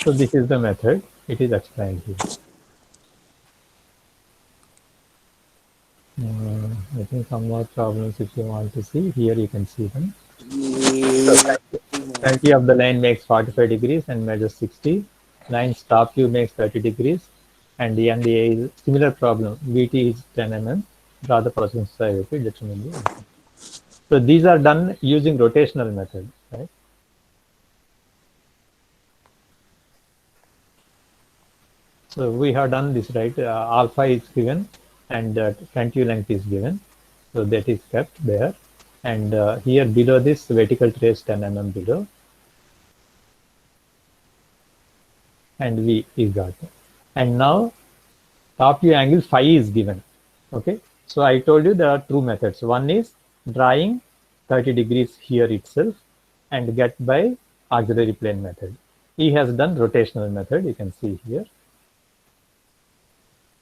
so this is the method. It is explained here. I think some more problems if you want to see. Here you can see them. So 20 of the line makes 45 degrees and measures 60. Line top view makes 30 degrees. And the NDA is similar problem. VT is 10 mm. Draw the processing side, determine the. So these are done using rotational method, right? So we have done this, right? Alpha is given and front view length is given. So that is kept there. And here below this vertical trace 10 mm below. And V is got. And now top view angle phi is given. Okay. So I told you there are two methods. One is drawing 30 degrees here itself and get by auxiliary plane method. He has done rotational method. You can see here.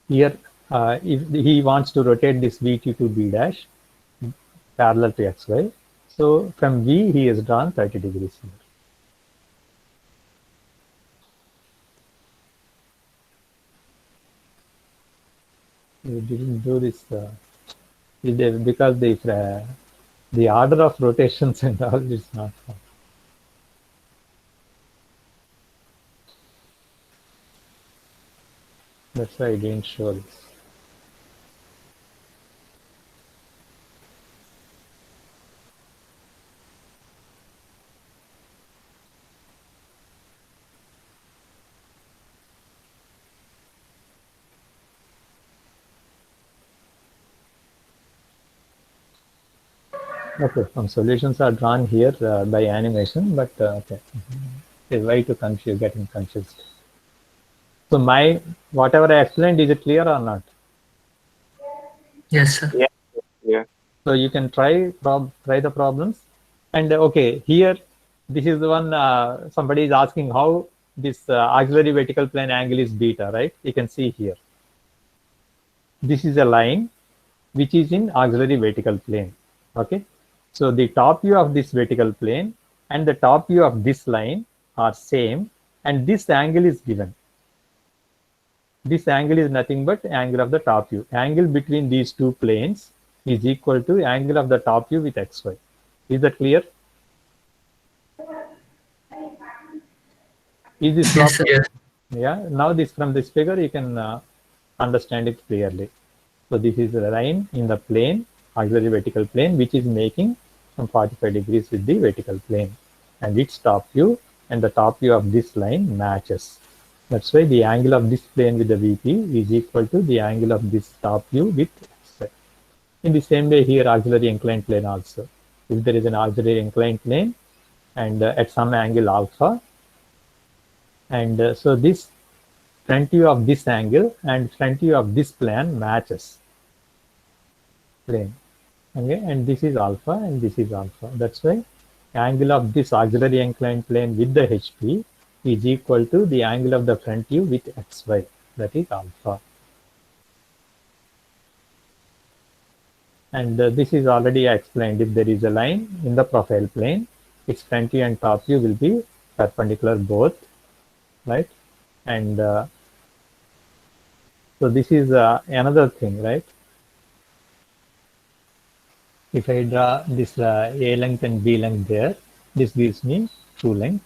Here, if he wants to rotate this VT to B dash parallel to XY. So from V, he has drawn 30 degrees here. We didn't do this because the order of rotations and all is not. That's why I didn't show this. Okay, some solutions are drawn here by animation, but okay. Why to confuse, getting confused. So whatever I explained, is it clear or not? Yes, sir. Yeah. Yeah. So you can try the problems, and okay, here this is the one somebody is asking how this auxiliary vertical plane angle is beta, right? You can see here. This is a line which is in auxiliary vertical plane. Okay, so the top view of this vertical plane and the top view of this line are same, and this angle is given. This angle is nothing but angle of the top view. Angle between these two planes is equal to angle of the top view with xy. Is that clear? Is this Yes, sir. Yes. Yeah, now this from this figure you can understand it clearly. So this is a line in the plane, auxiliary vertical plane, which is making some 45 degrees with the vertical plane, and its top view and the top view of this line matches. That's why the angle of this plane with the VP is equal to the angle of this top view with xy. In the same way here, auxiliary inclined plane also. If there is an auxiliary inclined plane and at some angle alpha, and so this front view of this angle and front view of this plane matches plane. Okay, and this is alpha and this is alpha. That's why angle of this auxiliary inclined plane with the HP is equal to the angle of the front view with xy, that is alpha. And this is already explained. If there is a line in the profile plane, its front view and top view will be perpendicular both, right? And so this is another thing, right? If I draw this A length and B length there, this gives me true length,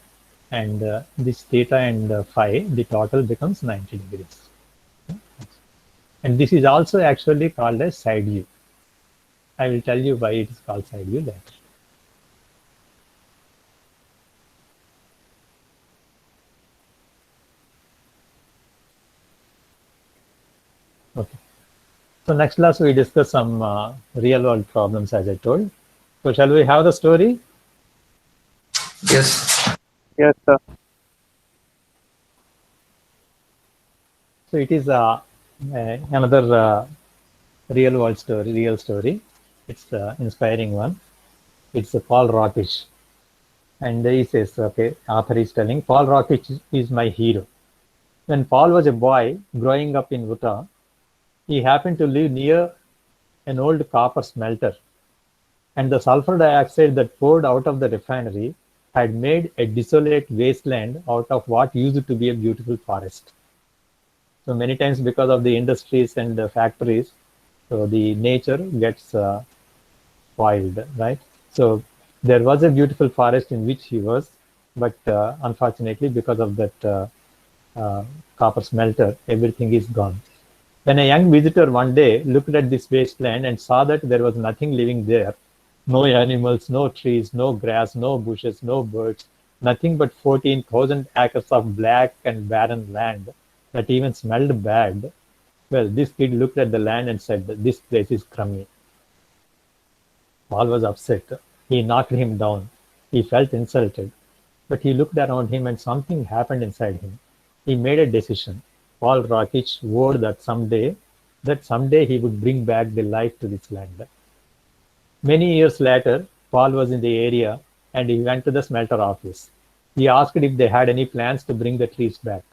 and this theta and phi, the total becomes 90 degrees. And this is also actually called as side view. I will tell you why it is called side view later. Okay. So next class we discuss some real world problems, as I told. So shall we have the story? Yes. Yes, sir. So it is another real world story, real story. It's inspiring one. It's Paul Rockich. And he says, okay, author is telling, Paul Rockich is my hero. When Paul was a boy growing up in Utah, he happened to live near an old copper smelter, and the sulfur dioxide that poured out of the refinery had made a desolate wasteland out of what used to be a beautiful forest. So many times because of the industries and the factories, so the nature gets spoiled, right? So there was a beautiful forest in which he was, but unfortunately because of that copper smelter, everything is gone. When a young visitor one day looked at this wasteland and saw that there was nothing living there, no animals, no trees, no grass, no bushes, no birds, nothing but 14,000 acres of black and barren land that even smelled bad. Well, this kid looked at the land and said, this place is crummy. Paul was upset. He knocked him down. He felt insulted. But he looked around him and something happened inside him. He made a decision. Paul Rockich vowed that someday he would bring back the life to this land. Many years later, Paul was in the area and he went to the smelter office. He asked if they had any plans to bring the trees back.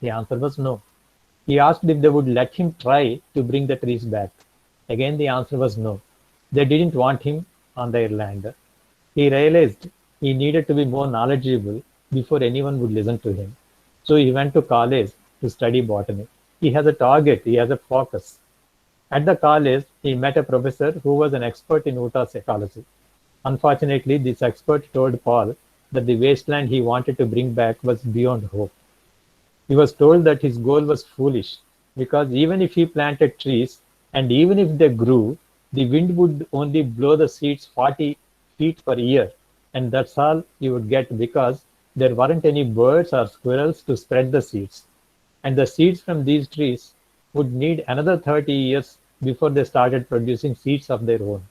The answer was no. He asked if they would let him try to bring the trees back. Again, the answer was no. They didn't want him on their land. He realized he needed to be more knowledgeable before anyone would listen to him. So he went to college to study botany. He has a target, he has a focus. At the college, he met a professor who was an expert in Utah's ecology. Unfortunately, this expert told Paul that the wasteland he wanted to bring back was beyond hope. He was told that his goal was foolish because even if he planted trees and even if they grew, the wind would only blow the seeds 40 feet per year, and that's all you would get because there weren't any birds or squirrels to spread the seeds. And the seeds from these trees would need another 30 years before they started producing seeds of their own.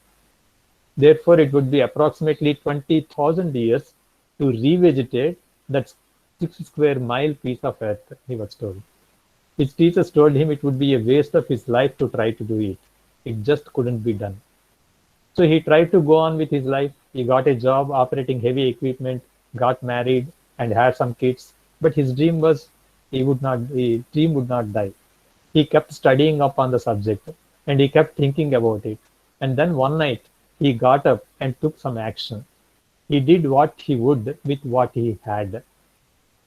Therefore, it would be approximately 20,000 years to revegetate that 6 square mile piece of earth, he was told. His teachers told him it would be a waste of his life to try to do it. It just couldn't be done. So he tried to go on with his life. He got a job operating heavy equipment, got married, and had some kids. But his dream was his dream would not die. He kept studying up on the subject and he kept thinking about it. And then one night he got up and took some action. He did what he would with what he had.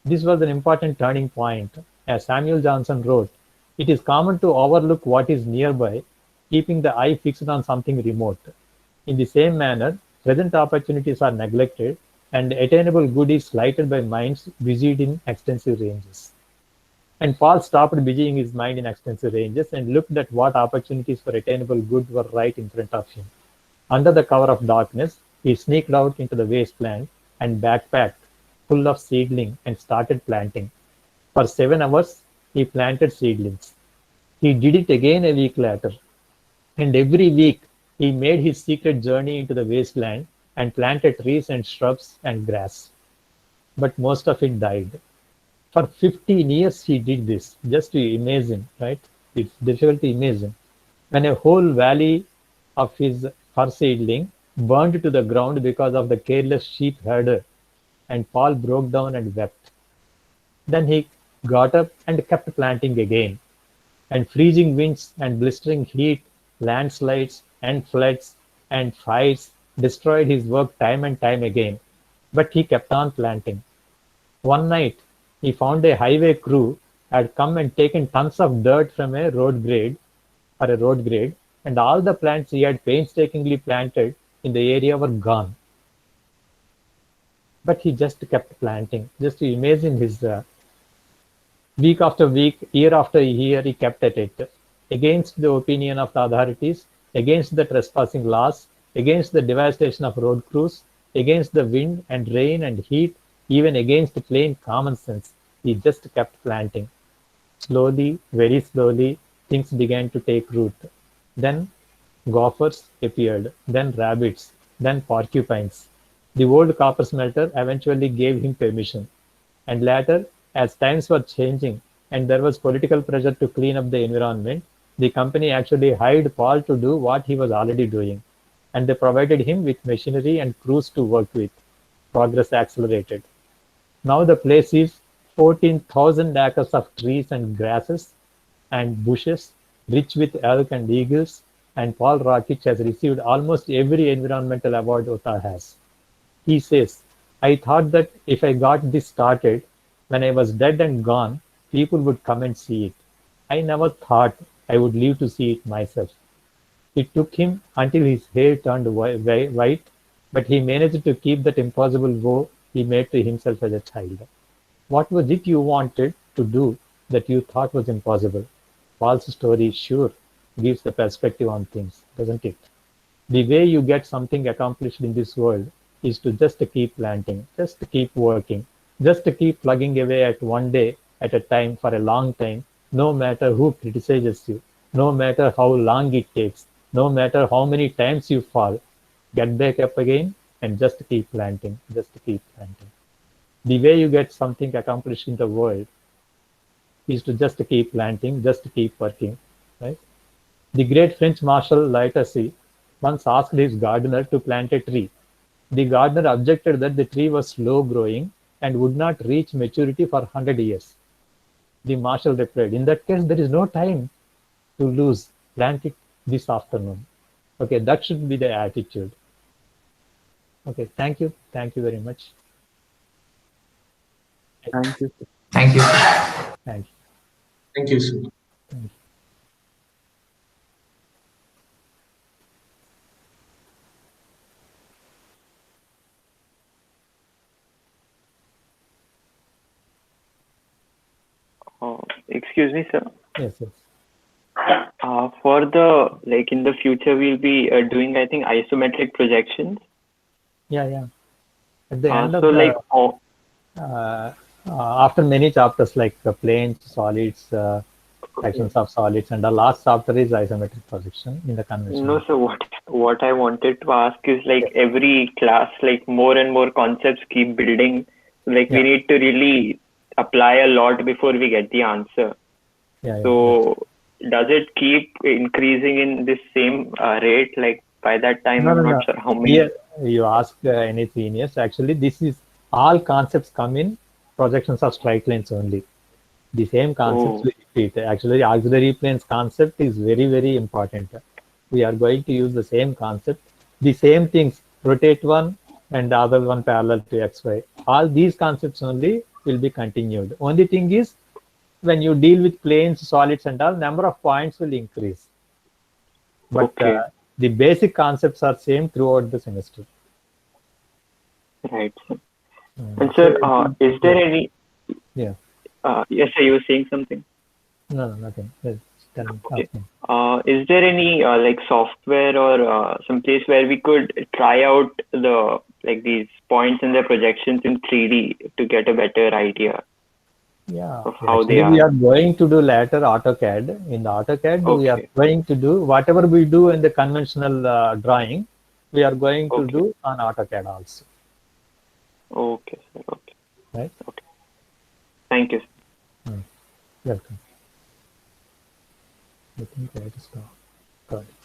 This was an important turning point. As Samuel Johnson wrote, it is common to overlook what is nearby, keeping the eye fixed on something remote. In the same manner, present opportunities are neglected and attainable good is slighted by minds busied in extensive ranges. And Paul stopped busying his mind in extensive ranges and looked at what opportunities for attainable good were right in front of him. Under the cover of darkness, he sneaked out into the wasteland and backpacked, full of seedling, and started planting. For 7 hours, he planted seedlings. He did it again a week later. And every week, he made his secret journey into the wasteland and planted trees and shrubs and grass. But most of it died. For 15 years, he did this. Just to imagine, right? It's difficult to imagine. When a whole valley of his fir seedling burned to the ground because of the careless sheep herder, and Paul broke down and wept. Then he got up and kept planting again. And freezing winds and blistering heat, landslides and floods and fires destroyed his work time and time again. But he kept on planting. One night, he found a highway crew had come and taken tons of dirt from a road grade, and all the plants he had painstakingly planted in the area were gone. But he just kept planting. Just to imagine his week after week, year after year, he kept at it. Against the opinion of the authorities, against the trespassing laws, against the devastation of road crews, against the wind and rain and heat, even against plain common sense, he just kept planting. Slowly, very slowly, things began to take root. Then gophers appeared, then rabbits, then porcupines. The old copper smelter eventually gave him permission. And later, as times were changing and there was political pressure to clean up the environment, the company actually hired Paul to do what he was already doing. And they provided him with machinery and crews to work with. Progress accelerated. Now the place is 14,000 acres of trees and grasses and bushes, rich with elk and eagles, and Paul Rockich has received almost every environmental award Utah has. He says, I thought that if I got this started, when I was dead and gone, people would come and see it. I never thought I would live to see it myself. It took him until his hair turned white, but he managed to keep that impossible vow he made to himself as a child. What was it you wanted to do that you thought was impossible? Paul's story sure gives the perspective on things, doesn't it? The way you get something accomplished in this world is to just keep planting, just keep working, just keep plugging away at one day at a time for a long time, no matter who criticizes you, no matter how long it takes, no matter how many times you fall. Get back up again and just keep planting, just keep planting. The way you get something accomplished in the world is to just keep planting, just keep working, right? The great French Marshal Laplace once asked his gardener to plant a tree. The gardener objected that the tree was slow growing and would not reach maturity for 100 years. The marshal replied, in that case, there is no time to lose. Plant it this afternoon. Okay, that should be the attitude. Okay, thank you. Thank you very much. Thank you. Thank you. Thank you. Thank you, sir. Thank you. Excuse me, sir. Yes, yes. For the in the future, we'll be doing, I think, isometric projections. Yeah. At the end of So the, after many chapters like planes, solids, projections of solids, and the last chapter is isometric projection in the conventional. No, so what I wanted to ask is like every class, like more and more concepts keep building. Like we need to really apply a lot before we get the answer. So does it keep increasing in this same rate? Like by that time, I'm not sure how many. Here you ask any seniors. Actually, this is all concepts come in projections of straight lines only. The same concepts we repeat. Actually, auxiliary planes concept is very, very important. We are going to use the same concept. The same things, rotate one and the other one parallel to XY. All these concepts only will be continued. Only thing is, when you deal with planes, solids and all, number of points will increase. But the basic concepts are same throughout the semester. Right. And sir, is there any? Yeah. Yes, sir, you were saying something. No, nothing. Okay. Is there any like software or some place where we could try out the these points and their projections in 3D to get a better idea? Yeah, of how they we are. are going to do later AutoCAD. In the AutoCAD, we are going to do whatever we do in the conventional drawing, we are going to do on AutoCAD also. Okay, sir. Okay. Right. Okay. Thank you. Welcome. I think I have to stop. Got it.